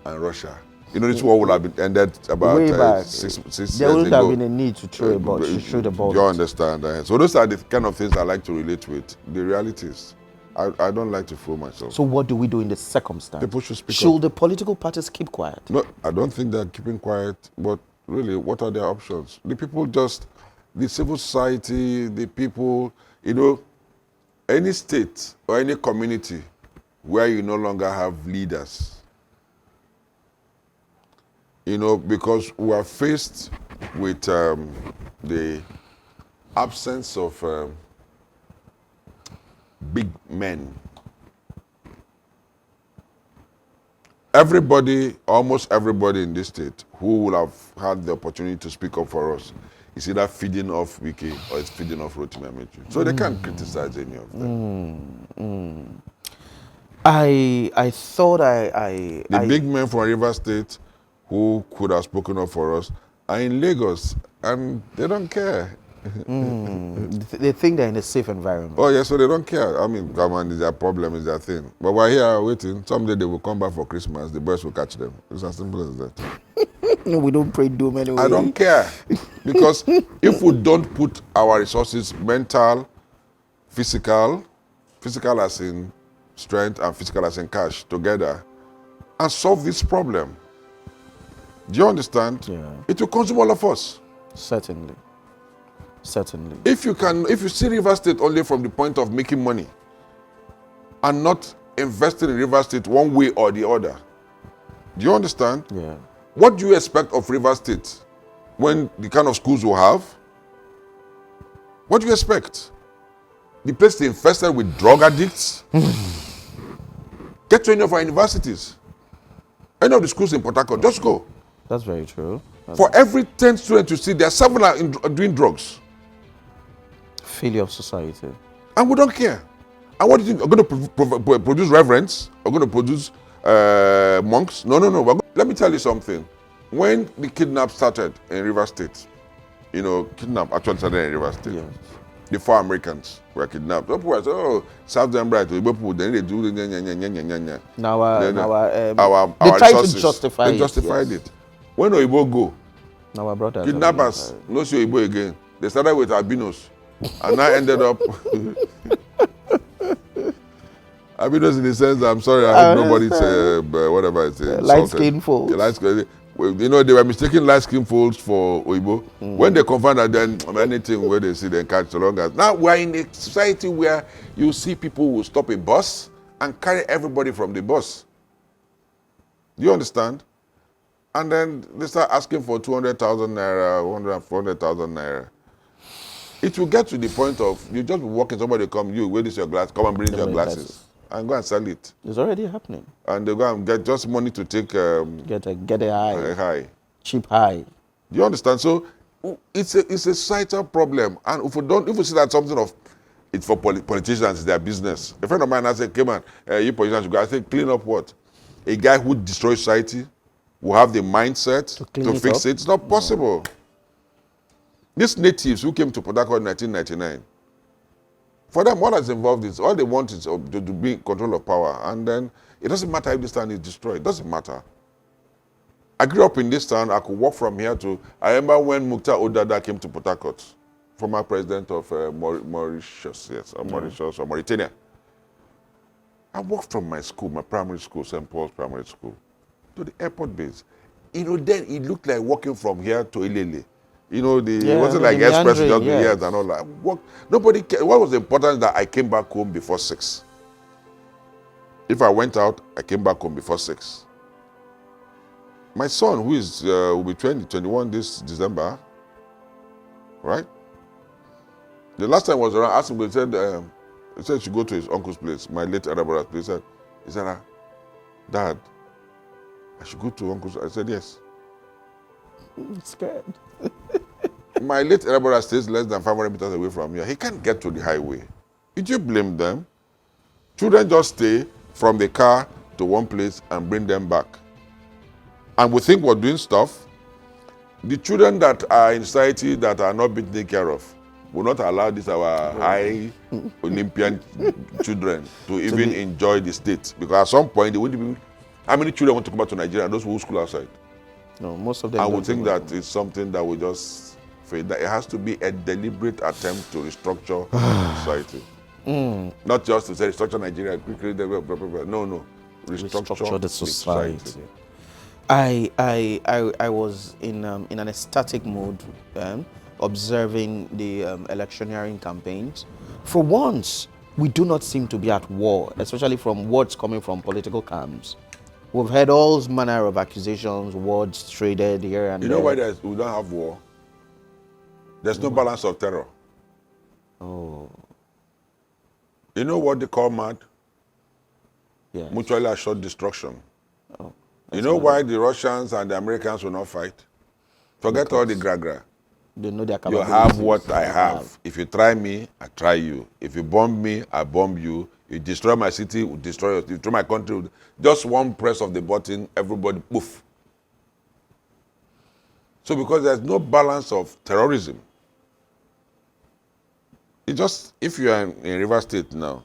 and Russia. You know, this war would have been ended about Way back. six There years wouldn't ago. have been a need to throw a ball. She should have ball. Do you understand? So those are the kind of things I like to relate with. The realities. I don't like to fool myself. So what do we do in this circumstance? People should speak Should up. the political parties keep quiet? No, I don't think they're keeping quiet, but really, what are their options? The people just, the civil society, the people, you know, any state or any community where you no longer have leaders, you know, because we are faced with the absence of big men. Everybody, almost everybody in this state who will have had the opportunity to speak up for us is either feeding off Wiki or it's feeding off Rotimi Amechi. So they can't criticize any of them. I thought The big men from River State who could have spoken up for us are in Lagos and they don't care. they think they're in a safe environment. Oh yeah, so they don't care. I mean, come on, is their problem, is their thing. But we're here waiting. Someday they will come back for Christmas. The boys will catch them. It's as simple as that. No, we don't pray doom anyway. I don't care. Because if we don't put our resources, mental, physical as in strength and physical as in cash, together, and solve this problem, do you understand? Yeah. It will consume all of us. Certainly. If you see River State only from the point of making money and not investing in River State one way or the other, do you understand? Yeah. What do you expect of River State when the kind of schools we have? What do you expect? The place is infested with drug addicts? Get to any of our universities. Any of the schools in Port Harcourt, just go. That's very true. For every 10 students you see, there are 7 are doing drugs. Failure of society. And we don't care. And what do you think? We're going to produce reverends? We're going to produce monks? No. Let me tell you something. When the kidnap started in River State, you know, kidnap actually started in River State. Yes. The 4 Americans were kidnapped. People were saying, oh, South them right. Then they do the Now, they tried to justify it. They justified it. When Oyibo go, Now, our brothers. kidnappers no see Oyibo again. They started with albinos, and now ended up. Albinos in the sense that I'm sorry, I hope nobody's whatever it's light skin folks. Light skin. You know, they were mistaking light skin folks for Oyibo. When they confirmed that, then anything where they see them catch, so long as now we're in a society where you see people who stop a bus and carry everybody from the bus. Do you understand? And then they start asking for 200,000 naira, 400,000 naira. It will get to the point of you just be walking, somebody come, you, where is your glass? Come and bring your glasses. And go and sell it. It's already happening. And they go and get just money to take Get a high. a high. Cheap high. Do you understand? So it's a societal problem. And if we see that something of it's for politicians, it's their business. A friend of mine, I said, come on, you politicians should go. I said, clean up what? A guy who destroys society will have the mindset to fix it. It's not possible. These natives who came to Port Harcourt in 1999, for them, what is involved is all they want is to be in control of power. And then it doesn't matter if this town is destroyed. It doesn't matter. I grew up in this town. I could walk from here to... I remember when Mukhtar Odada came to Port Harcourt, former president of Mauritius, yes, or Mauritius or Mauritania. I walked from my school, my primary school, St. Paul's Primary School, to the airport base. You know, then it looked like walking from here to Ilele. You know, it Yeah, wasn't the like express meandering, just yes. years and all that. Nobody cared. What was important that I came back home before 6. If I went out, I came back home before 6. My son, who is will be 21 this December, right? The last time I was around, I asked him, he said he should go to his uncle's place, my late elder brother's place. He said, Dad, I should go to uncle's. I said, yes. I'm scared. My late elder brother stays less than 500 meters away from here. He can't get to the highway. Did you blame them? Children just stay from the car to one place and bring them back. And we think we're doing stuff. The children that are in society that are not being taken care of will not allow this our high Olympian children to even enjoy the state. Because at some point, they won't be. How many children want to come back to Nigeria and those who school outside? No, most of them I don't would think even- that it's something that will just fade. That it has to be a deliberate attempt to restructure society. Not just to say restructure Nigeria quickly. Blah, blah, blah, blah. No. restructure the society. I was in an ecstatic mood observing the electioneering campaigns. For once, we do not seem to be at war, especially from words coming from political camps. We've heard all manner of accusations, words traded here and You there. know why we don't have war? There's no balance of terror. Oh, You know what they call mad? yeah. Mutually assured destruction. Oh, You know why the Russians and the Americans will not fight? Forget all the gra-gra. They know their You capabilities. have what I have. If you try me, I try you. If you bomb me, I bomb you. You destroy my city, we destroy you. You destroy my country. Just one press of the button, everybody, poof. So because there's no balance of terrorism, it just, if you are in River State now,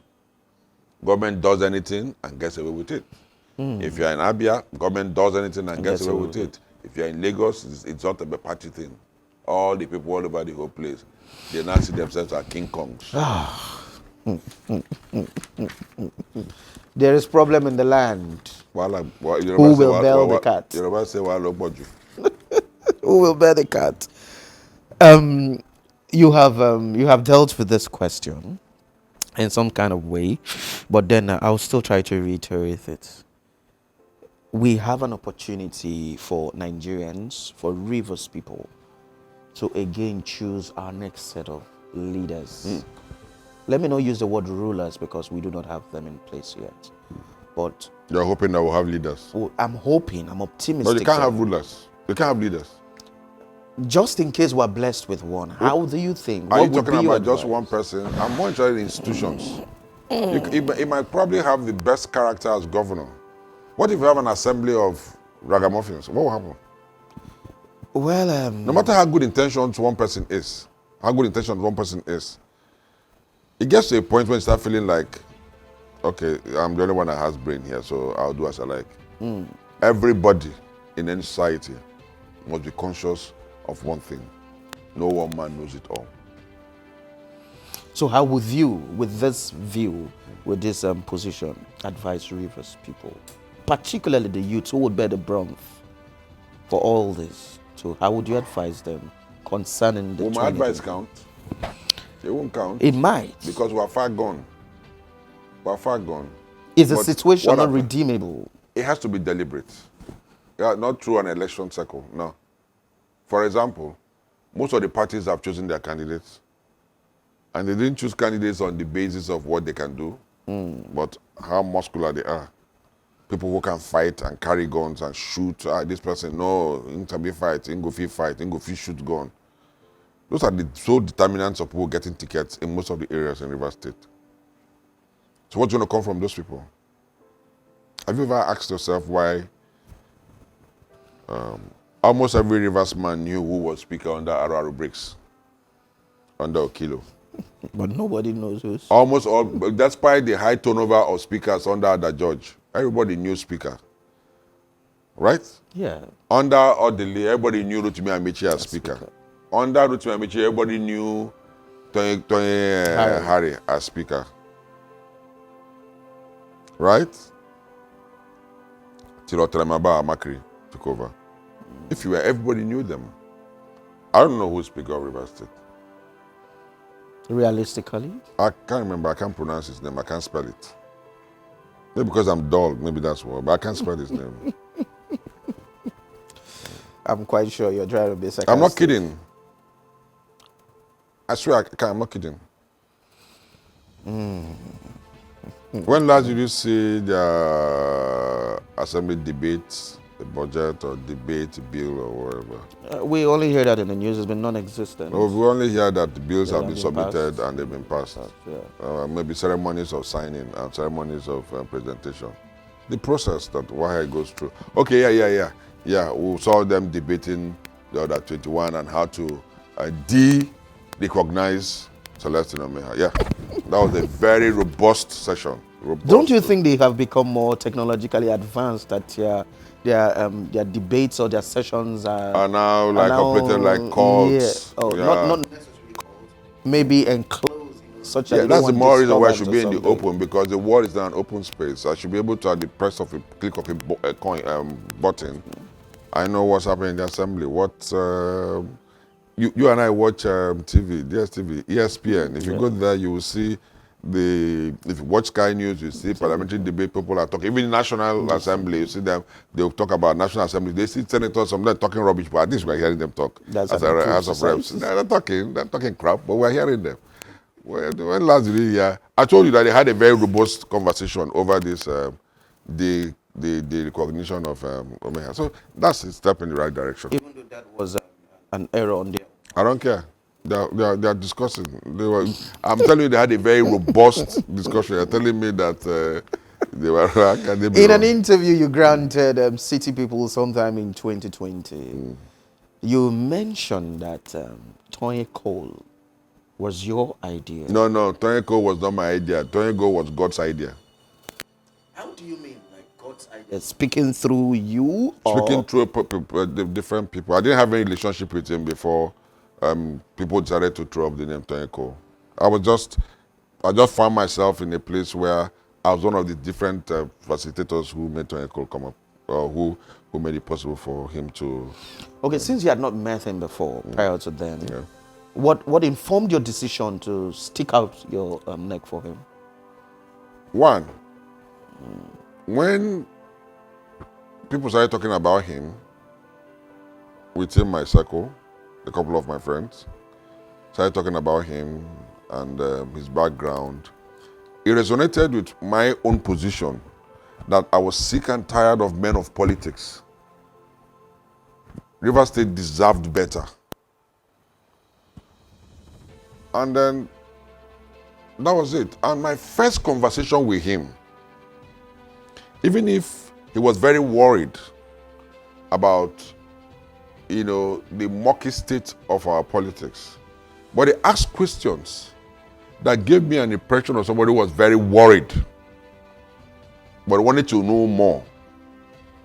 government does anything and gets away with it. If you are in Abia, government does anything and gets away with it. If you are in Lagos, it's not a party thing. All the people all over the whole place, they now see themselves as King Kongs. There is problem in the land. Who will bail the cat? Yoruba say, Who will bear the cat? You have dealt with this question in some kind of way, but then I'll still try to reiterate it. We have an opportunity for Nigerians, for Rivers people, to again choose our next set of leaders. Let me not use the word rulers because we do not have them in place yet. But you're hoping that we'll have leaders. I'm hoping, I'm optimistic. No, you can't have rulers. You can't have leaders. Just in case we're blessed with one, how do you think? Are What you would talking be your about just advice? one person? I'm more interested in institutions. He might probably have the best character as governor. What if you have an assembly of ragamuffins? What will happen? Well, No matter how good intentions one person is, it gets to a point when you start feeling like, okay, I'm the only one that has brain here, so I'll do as I like. Everybody in any society must be conscious of one thing. No one man knows it all. so how would you, with this view, with this position, advise Rivers people, particularly the youth who would bear the brunt for all this? So how would you advise them concerning the Will my 2020? advice count? It won't count. It might. Because we're far gone. We're far gone. Is the But situation what not happened? redeemable? It has to be deliberate. Yeah, not through an election cycle, no. For example, most of the parties have chosen their candidates, and they didn't choose candidates on the basis of what they can do, but how muscular they are. People who can fight and carry guns and shoot. This person, no, in be fight, in go fight, in go shoot gun. Those are the sole determinants of people getting tickets in most of the areas in River State. So what's going to come from those people? Have you ever asked yourself why almost every Rivers man knew who was speaker under Araru Briggs, under Okilo? But nobody knows who's. Almost all, despite the high turnover of speakers under the judge, everybody knew speaker. Right? Yeah. Under Odili, everybody knew Rotimi Amici as speaker. Under Rotimi Amici, everybody knew Tony Harry as speaker. Right? Till Otelemaba Makri took over. If you were, everybody knew them. I don't know who's Speaker of Rivers State. Realistically? I can't remember. I can't pronounce his name. I can't spell it. Maybe because I'm dull. Maybe that's why. But I can't spell his name. I'm quite sure you're trying to be sarcastic. I'm not kidding. I swear I can't. I'm not kidding. When last did you see the assembly debates, the budget or debate bill or whatever? We only hear that in the news. It's been non-existent. No, we only hear that the bills They have been submitted and they've been passed. Yeah. Maybe ceremonies of signing and ceremonies of presentation. The process that Wahai goes through. Okay, yeah. We saw them debating the other 21 and how to de-recognize Celestine Omeha. Yeah, that was a very robust session. Don't you think they have become more technologically advanced, that their debates or their sessions are now like operated like cults? Yeah. Oh, yeah. Not necessarily cults. Maybe enclosed, such that that's the more reason why I should be in the open, because the world is now an open space. I should be able to, at the press of a click of a button, I know what's happening in the assembly. What you and I watch TV, DSTV, ESPN. If you go there, you will see if you watch Sky News, you see parliamentary debate, people are talking. Even in National Assembly, you see them, they'll talk about National Assembly. They see senators, some of them talking rubbish, but at least we're hearing them talk. That's as a House of Reps. They're talking crap, but we're hearing them. When last did you hear? I told you that they had a very robust conversation over this, the recognition of Omeha. So that's a step in the right direction. Even though that was an error on there. I don't care. They are discussing. I'm telling you, they had a very robust discussion. You're telling me that they were wrong. In an interview you granted City People sometime in 2020, you mentioned that Toye Cole was your idea. No, Toye Cole was not my idea. Toye Cole was God's idea. How do you mean, like God's idea? Speaking through you? Speaking through different people. I didn't have any relationship with him before people decided to throw up the name Toye Cole. I just found myself in a place where I was one of the different facilitators who made Toye Cole come up, or who made it possible for him to... Okay, since you had not met him before, prior to then, what informed your decision to stick out your neck for him? One, when people started talking about him within my circle, a couple of my friends started talking about him and his background, it resonated with my own position that I was sick and tired of men of politics. Rivers State deserved better. And then that was it. And my first conversation with him, even if he was very worried about, the murky state of our politics, but he asked questions that gave me an impression of somebody who was very worried, but wanted to know more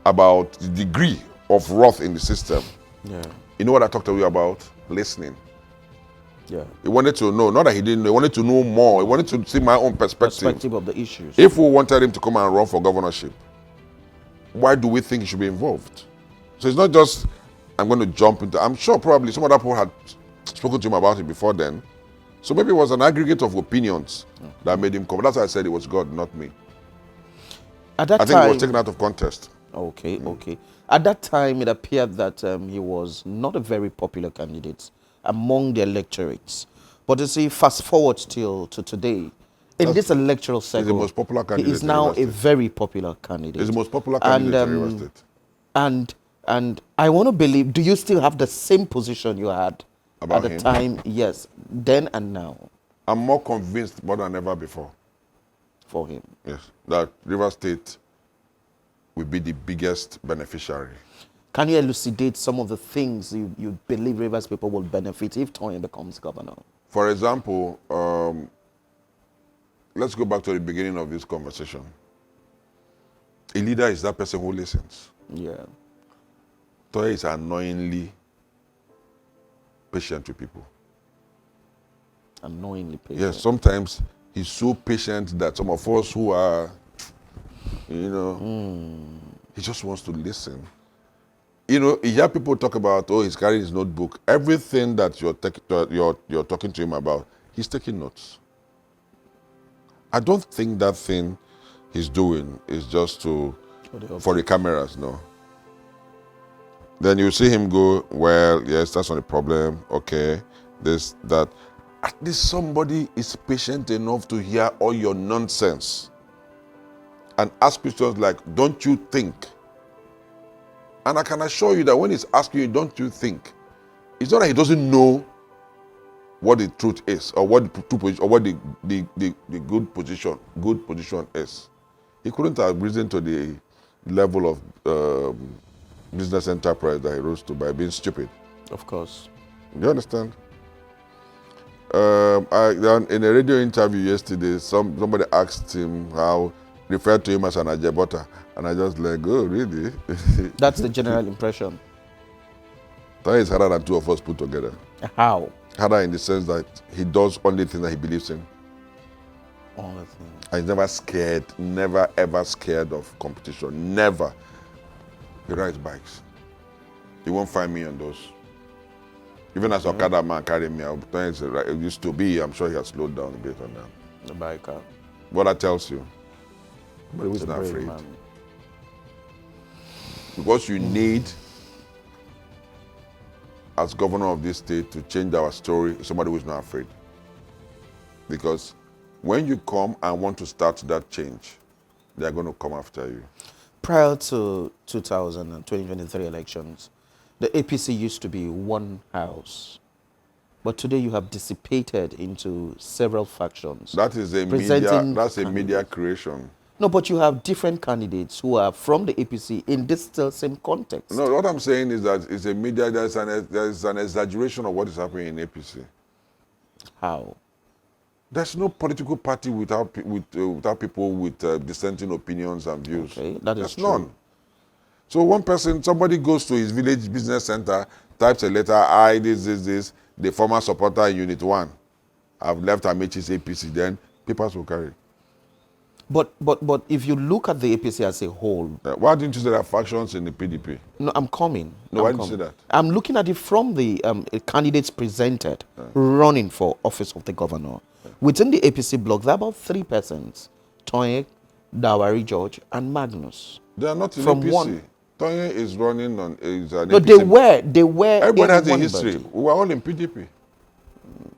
about the degree of wrath in the system. Yeah. You know what I talked to you about? Listening. Yeah. He wanted to know, not that he didn't know, he wanted to know more. He wanted to see my own perspective of the issues. If we wanted him to come and run for governorship, why do we think he should be involved? So it's not just, I'm going to jump into, I'm sure probably some other people had spoken to him about it before then. So maybe it was an aggregate of opinions that made him come. That's why I said it was God, not me. At that I think it was taken out of context. Okay. At that time, it appeared that he was not a very popular candidate among the electorates. But you see, fast forward till to today, in this electoral cycle, he's the most popular candidate. He is now a very popular candidate. He's the most popular candidate in Rivers State. And I want to believe, do you still have the same position you had about at the him? time? Yes, then and now. I'm more convinced more than ever before. For him? Yes, that Rivers State will be the biggest beneficiary. Can you elucidate some of the things you believe Rivers people will benefit if Toye becomes governor? For example, let's go back to the beginning of this conversation. A leader is that person who listens. Yeah. Toye is annoyingly patient with people. Annoyingly patient? Yes, sometimes he's so patient that some of us who are, he just wants to listen. you know, you hear people talk about, oh, he's carrying his notebook. Everything that you're talking to him about, he's taking notes. I don't think that thing he's doing is just for the cameras, no. Then you see him go, well, yes, that's not a problem. Okay, this, that. At least somebody is patient enough to hear all your nonsense and ask questions like, don't you think? And I can assure you that when he's asking you, don't you think? It's not that he doesn't know what the truth is or what the true position or what the good position is. He couldn't have risen to the level of business enterprise that he rose to by being stupid. Of course. You understand? In a radio interview yesterday, somebody asked him how, referred to him as an ajebota, and I just like, oh, really? That's the general impression. That is harder than two of us put together. How? Harder in the sense that he does only things that he believes in. Only things. And he's never scared, never ever scared of competition. Never. He rides bikes. You won't find me on those. Even as Okada man carrying me, it used to be, I'm sure he has slowed down a bit on that. The biker. What that tells you. But he was not brave afraid. man. Because you need, as governor of this state, to change our story, somebody who is not afraid. Because when you come and want to start that change, they are going to come after you. Prior to 2023 elections, the APC used to be one house. But today you have dissipated into several factions. That is a media creation. No, but you have different candidates who are from the APC in this still same context. No, what I'm saying is that it's a media, there's an exaggeration of what is happening in APC. How? There's no political party without people with dissenting opinions and views. Okay, that is There's true. none. So somebody goes to his village business center, types a letter, this, the former supporter in Unit 1. I've left Amechi's APC, then papers will carry. But if you look at the APC as a whole... Why didn't you say there are factions in the PDP? No, I'm coming. Why didn't you say that? I'm looking at it from the candidates presented running for office of the governor. Within the APC bloc, there are about 3 persons. Toye, Dawari George, and Magnus. They are not in From APC. one. Toye is running on APC. No, they were. Everybody has a one history. body. We were all in PDP.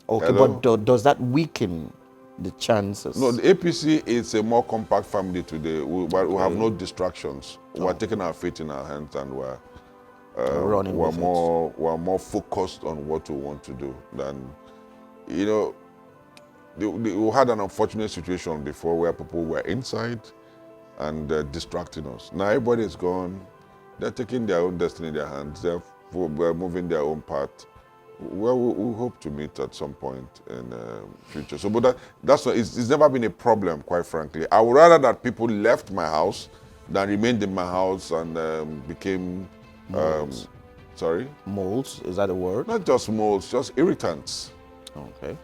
Okay, Hello? but does that weaken the chances? No, the APC is a more compact family today. We have no distractions. We're taking our fate in our hands and we're more focused on what we want to do than, you know, we had an unfortunate situation before where people were inside and distracting us. Now everybody is gone. They're taking their own destiny in their hands. They're moving their own path. Well, we hope to meet at some point in the future. So, but it's never been a problem, quite frankly. I would rather that people left my house than remained in my house and became... Molds. Sorry? Molds, is that a word? Not just molds, just irritants. Okay.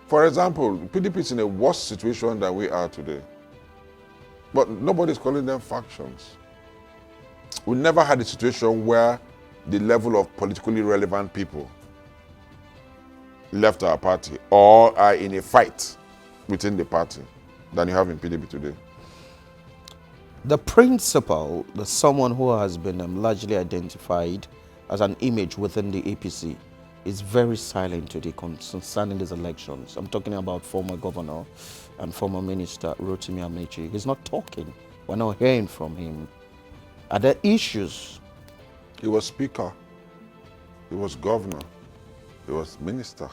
For example, PDP is in a worse situation than we are today. But nobody's calling them factions. We never had a situation where the level of politically relevant people left our party or are in a fight within the party than you have in PDP today. The principal, someone who has been largely identified as an image within the APC, is very silent today concerning these elections. I'm talking about former governor and former minister Rotimi Amechi. He's not talking. We're not hearing from him. Are there issues? He was speaker. He was governor. He was minister.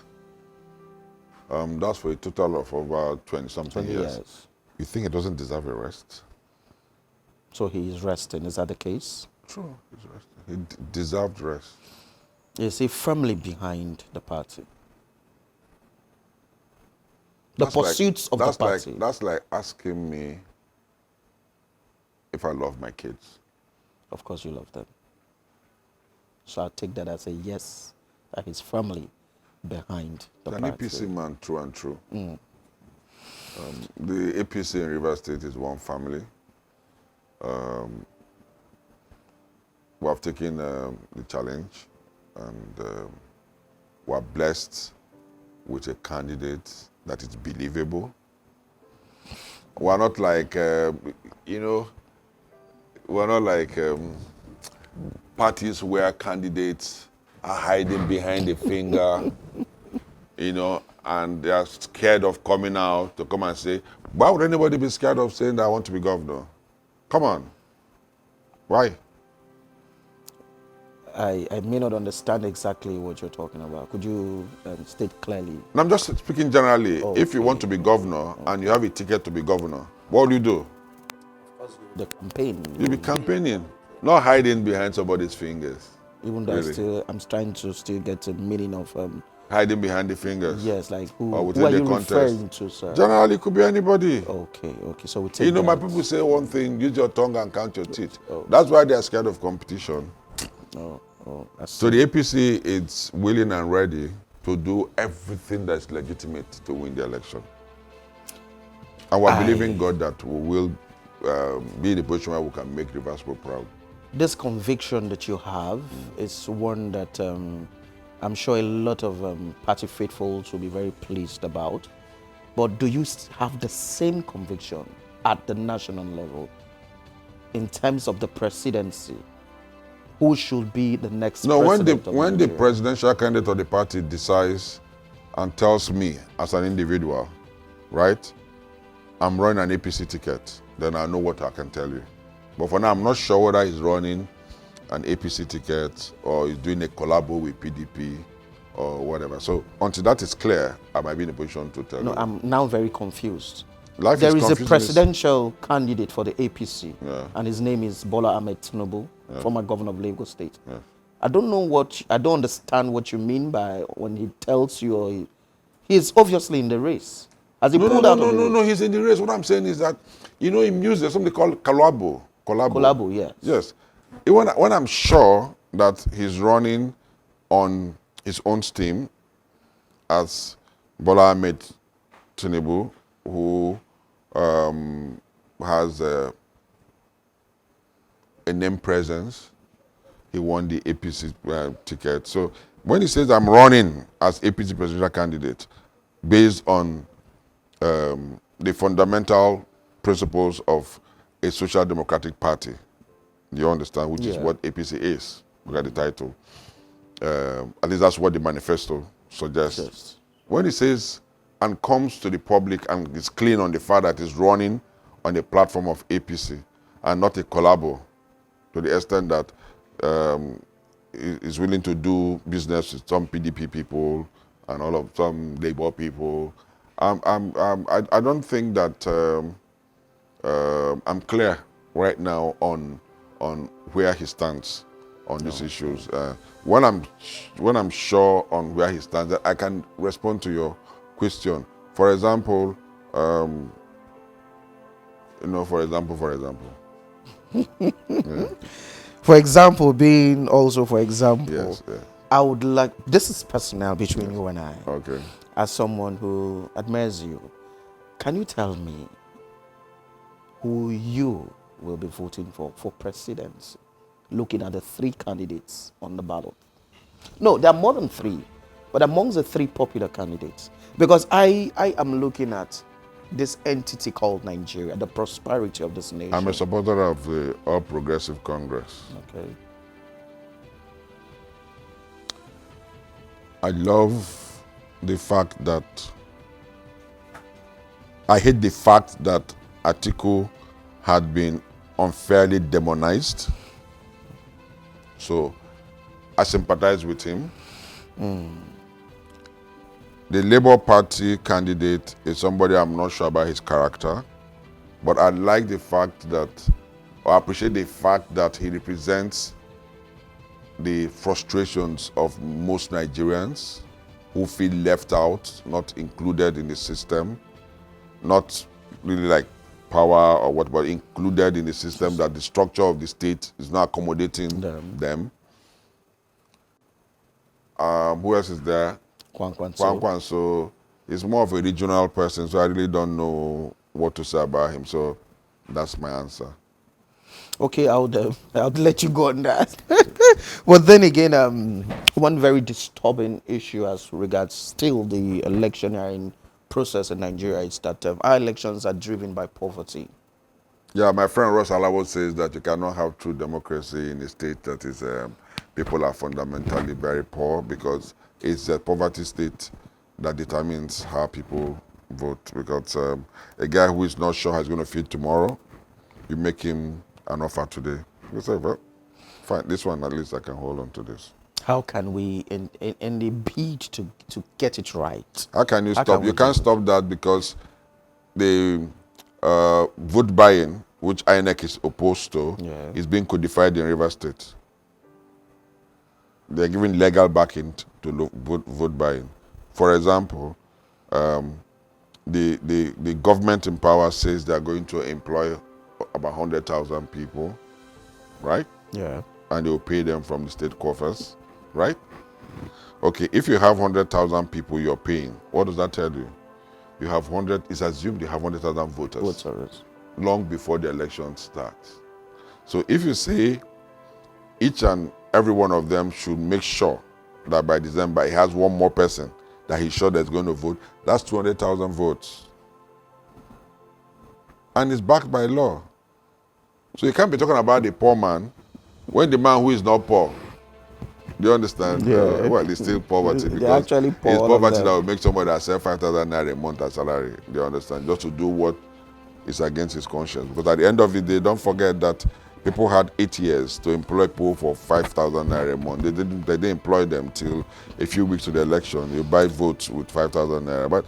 That's for a total of about 20-something years. You think he doesn't deserve a rest? So he is resting. Is that the case? True, he's resting. He deserved rest. Is he firmly behind the party? The That's pursuits of the party. That's like asking me if I love my kids. Of course you love them. So I take that as a yes, that he's firmly behind the An party. APC man, true and true. The APC in Rivers State is one family. we have taken the challenge, and we are blessed with a candidate that is believable. We are not like, we're not like parties where candidates are hiding behind a finger, and they are scared of coming out to come and say, why would anybody be scared of saying that I want to be governor? Come on. Why? I may not understand exactly what you're talking about. Could you state clearly? And I'm just speaking generally. Okay. If you want to be governor and you have a ticket to be governor, what do you do? The campaign. You'll be campaigning, not hiding behind somebody's fingers. Even though Really? I'm trying to still get the meaning of Hiding behind the fingers. yes, like Or who within are the you contest. referring to, sir? Generally, it could be anybody. Okay. So we take My that. people say one thing, use your tongue and count your teeth. Oh. That's why they are scared of competition. That's So the APC is willing and ready to do everything that's legitimate to win the election. And we're believing God that we will be in a position where we can make Riversboro proud. this conviction that you have is one that I'm sure a lot of party faithfuls will be very pleased about. But do you have the same conviction at the national level in terms of the presidency? Who should be the next No, president of when the Nigeria? presidential candidate of the party decides and tells me as an individual, right, I'm running an APC ticket, then I know what I can tell you. But for now, I'm not sure whether he's running an APC ticket or he's doing a collabo with PDP or whatever. So until that is clear, I might be in a position to tell you. No, I'm now very confused. Life There is a confusing. presidential candidate for the APC, Yeah. and his name is Bola Ahmed Tinubu, former governor of Lagos State. Yeah. I don't understand what you mean by when he tells you he is obviously in the race. Has he pulled out of the race? No, he's in the race. What I'm saying is that, in music, there's something called collabo. Collabo, yes. Yes. When I'm sure that he's running on his own steam as Bola Ahmed Tinubu, who has a name presence, he won the APC ticket. So when he says I'm running as APC presidential candidate based on the fundamental principles of a social democratic party, you understand, which is what APC is. Look at the title. At least that's what the manifesto suggests. Yes. When he says and comes to the public and is clean on the fact that he's running on a platform of APC and not a collabo, to the extent that is willing to do business with some PDP people and all of some Labour people, I don't think that I'm clear right now on where he stands on these issues. When I'm sure on where he stands, I can respond to your question. For example, for example. For example, being also for example, Yes. Yeah. I would like, this is personal between you and I. Okay. As someone who admires you, can you tell me who you will be voting for presidency, looking at the three candidates on the ballot? No, there are more than three, but amongst the three popular candidates, because I am looking at this entity called Nigeria, the prosperity of this nation. I'm a supporter of the All Progressive Congress. Okay. I love the fact that I hate the fact that Atiku had been unfairly demonized. So I sympathize with him. The Labour Party candidate is somebody I'm not sure about his character, but I like the fact that, or I appreciate the fact that he represents the frustrations of most Nigerians who feel left out, not included in the system, not really like power or what, but included in the system, that the structure of the state is not accommodating them. Who else is there? Kwankwan. So he's more of a regional person, so I really don't know what to say about him. So that's my answer. Okay, I'll let you go on that. But then again, one very disturbing issue as regards still the electioneering process in Nigeria is that our elections are driven by poverty. Yeah, my friend Ross Alawo says that you cannot have true democracy in a state that is people are fundamentally very poor, because it's a poverty state that determines how people vote. Because a guy who is not sure how he's going to feed tomorrow, you make him an offer today. You say, well, fine, this one at least I can hold on to this. How can we, in the bid to get it right? How can you How stop? can You we can't do it? stop that, because the vote buying, which INEC is opposed to, Yeah. is being codified in Rivers State. They're giving legal backing to vote buying. For example, the government in power says they're going to employ about 100,000 people, right? Yeah. And they will pay them from the state coffers, right? Okay, if you have 100,000 people you're paying, what does that tell you? You have 100, it's assumed you have 100,000 voters Voters. long before the election starts. So if you say each and every one of them should make sure that by December he has one more person that he's sure that's going to vote, that's 200,000 votes. And it's backed by law. So you can't be talking about the poor man when the man who is not poor. Do you understand? Yeah. Well, it's still poverty, They're because actually poor, it's all of poverty them. that will make somebody that sell 5,000 naira a month as salary. Do you understand? Just to do what is against his conscience. Because at the end of the day, don't forget that people had 8 years to employ people for 5,000 naira a month. They didn't employ them till a few weeks to the election. You buy votes with 5,000 naira. But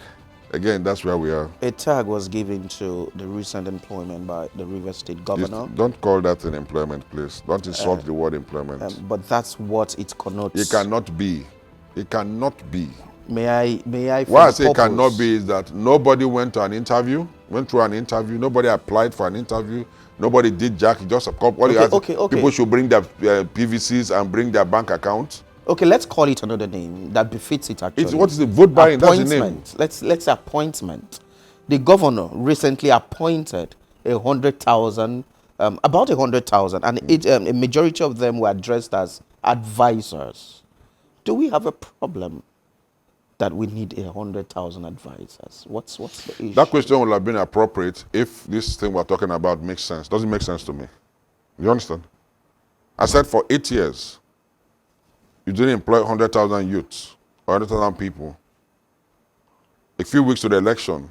again, that's where we are. A tag was given to the recent employment by the Rivers State governor, Don't call that an employment, please. Don't insult the word employment. but that's what it connotes. It cannot be. It cannot be. May I? For Why I the say it cannot purpose- be is that nobody went to an interview, went through an interview, nobody applied for an interview, nobody did jack, just a couple. Okay. People should bring their PVCs and bring their bank accounts. Okay, let's call it another name that befits it. Actually, What is the vote buying? That's the name. Appointment. Let's say appointment. The governor recently appointed 100,000, about 100,000, and a majority of them were addressed as advisors. Do we have a problem that we need 100,000 advisors? What's the issue? That question would have been appropriate if this thing we're talking about makes sense. Doesn't make sense to me. You understand? I said for 8 years, you didn't employ 100,000 youths or 100,000 people. A few weeks to the election,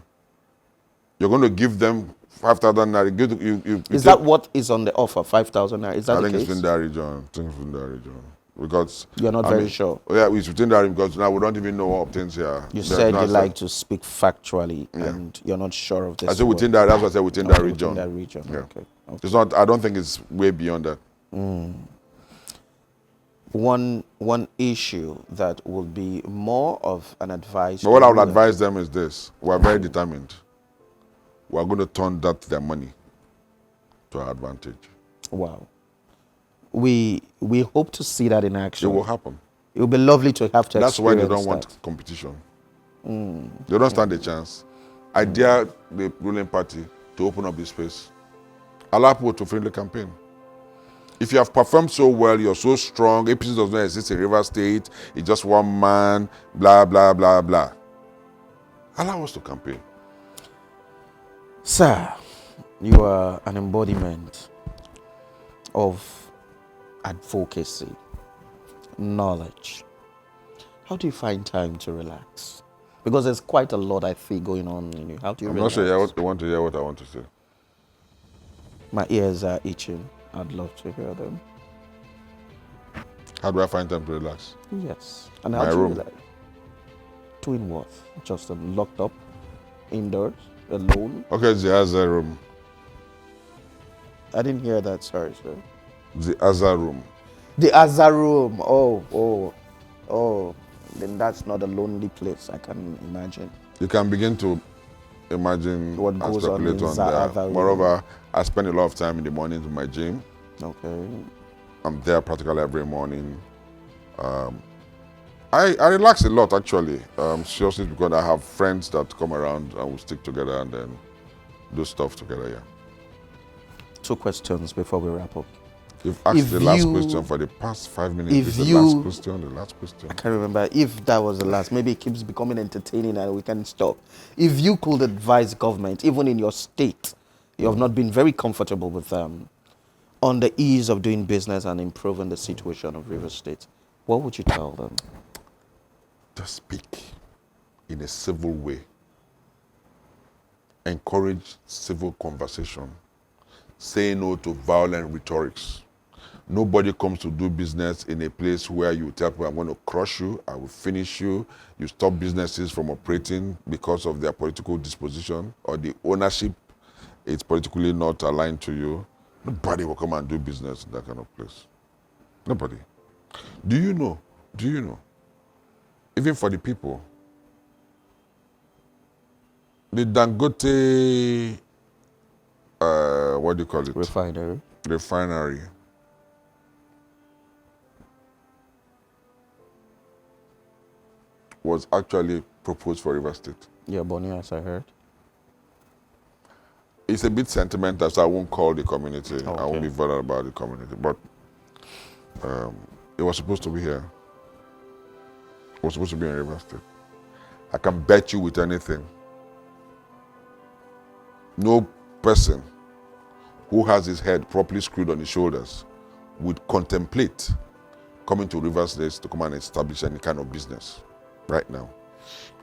you're going to give them 5,000 naira. Is that what is on the offer? 5,000 naira? Is that I the think case? it's within that region. I think it's within that region. Because You're not very sure. Yeah, it's within that region, because now we don't even know what things here. You There- said no, I you like to speak factually, and you're not sure of this. I said within that. That's what I said within that region. Within that region. Yeah. Okay. It's not. I don't think it's way beyond that. One issue that will be more of an advice. But what to I would you- advise them is this: we are very determined. We are going to turn their money to our advantage. Wow. We hope to see that in It action. will happen. It will be lovely to have to. That's why they don't experience want that. competition. They don't stand a chance. I dare the ruling party to open up this space. Allow people to freely campaign. If you have performed so well, you're so strong, APC does not exist in Rivers State, it's just one man, blah, blah, blah, blah. Allow us to campaign. Sir, you are an embodiment of advocacy, knowledge. How do you find time to relax? Because there's quite a lot, I think, going on in you. How do you I'm relax? not sure you want to hear what I want to say. My ears are itching. I'd love to hear them. How do I find time to relax? Yes. And My how do you room. relax? Doing what? Just locked up, indoors, alone? Okay, it's the Azar room. I didn't hear that. Sorry, sir. The Azar room. The Azar room. Oh. Then that's not a lonely place, I can imagine. You can begin to imagine What and goes on speculate in on that that. other room. Moreover, I spend a lot of time in the mornings in my gym. Okay. I'm there practically every morning. I relax a lot, actually. Seriously, because I have friends that come around and we stick together and then do stuff together, yeah. 2 questions before we wrap up. You've asked the last question for the past 5 minutes. The last question. I can't remember if that was the last. Maybe it keeps becoming entertaining and we can stop. If you could advise government, even in your state, you have not been very comfortable with them, on the ease of doing business and improving the situation of Rivers State, what would you tell them? Just speak in a civil way. Encourage civil conversation. Say no to violent rhetorics. Nobody comes to do business in a place where you tell people, I'm going to crush you, I will finish you. You stop businesses from operating because of their political disposition or the ownership. It's politically not aligned to you. Nobody will come and do business in that kind of place. Nobody. Do you know? Even for the people, the Dangote, what do you call it? Refinery. Was actually proposed for Rivers State. Yeah, Bonnie, as I heard. It's a bit sentimental, so I won't call the community. Okay. I won't be bothered about the community. But it was supposed to be here. It was supposed to be in Rivers State. I can bet you with anything. No person who has his head properly screwed on his shoulders would contemplate coming to Rivers State to come and establish any kind of business right now.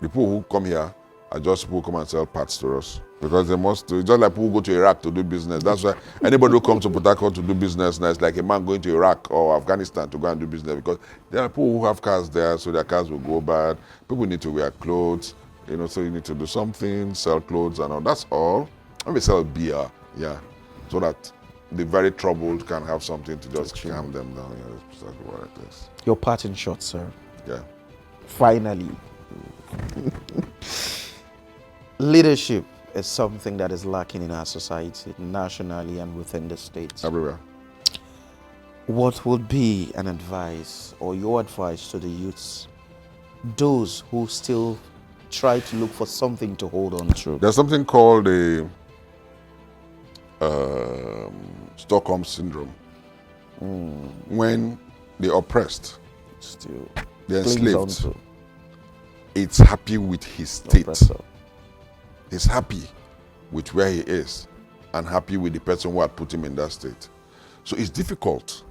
The people who come here are just people who come and sell parts to us because they must. It's just like people who go to Iraq to do business. That's why anybody who comes to Port Harcourt to do business now, it's like a man going to Iraq or Afghanistan to go and do business because there are people who have cars there, so their cars will go bad. People need to wear clothes, so you need to do something, sell clothes and all. That's all. Maybe sell beer, yeah, so that the very troubled can have something to just calm them down. Yeah, that's exactly what it is. Your part in short, sir. Yeah. Finally. Leadership is something that is lacking in our society, nationally and within the states. Everywhere. What would be an advice or your advice to the youths, those who still try to look for something to hold on to? There's something called the Stockholm syndrome. When the oppressed, Still the clings enslaved, onto it's happy with his state. oppressor. He's happy with where he is and happy with the person who had put him in that state. So it's difficult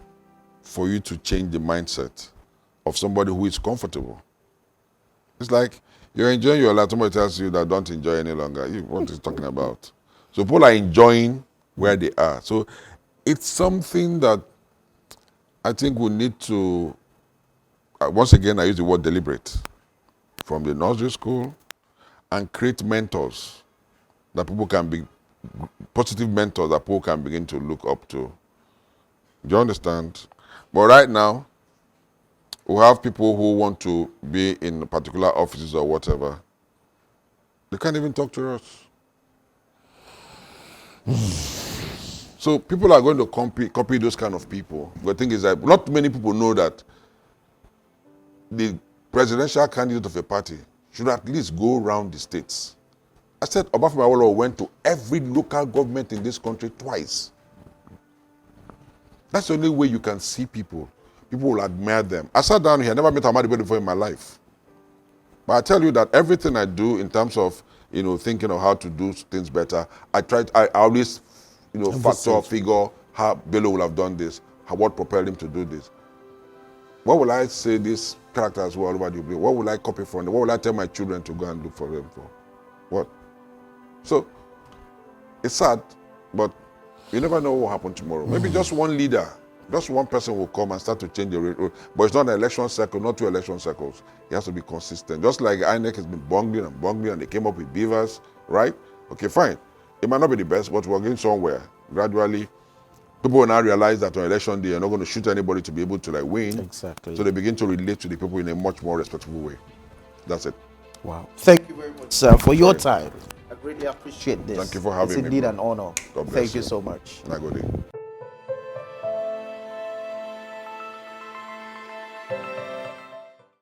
for you to change the mindset of somebody who is comfortable. It's like you're enjoying your life, somebody tells you that don't enjoy any longer. What is he talking about? So people are enjoying where they are. So it's something that I think we need to, once again, I use the word deliberate, from the nursery school, and create mentors that people can be, positive mentors that people can begin to look up to. Do you understand? But right now, we have people who want to be in particular offices or whatever. They can't even talk to us. So people are going to copy those kind of people. The thing is that not many people know that the presidential candidate of a party should at least go around the states. I said Obafemi Awolowo went to every local government in this country twice. That's the only way you can see people. People will admire them. I sat down here, I never met Ahmad before in my life. But I tell you that everything I do in terms of, thinking of how to do things better, I always, factor, figure how Bello will have done this, what propelled him to do this. What will I say these characters were all over the place? What will I copy from them? What will I tell my children to go and look for them for? What? So, it's sad, but you never know what will happen tomorrow. Maybe just one leader, just one person will come and start to change the rate. But it's not an election cycle, not 2 election cycles. It has to be consistent. Just like INEC has been bungling and they came up with beavers, right? Okay, fine. It might not be the best, but we're getting somewhere. Gradually, people will now realize that on election day, you're not going to shoot anybody to be able to win. Exactly. So they begin to relate to the people in a much more respectful way. That's it. Wow. Thank you very much, sir, for your time. I greatly appreciate this. Thank you for having me. It's indeed an honor. God bless Thank you you so much. Have a good day.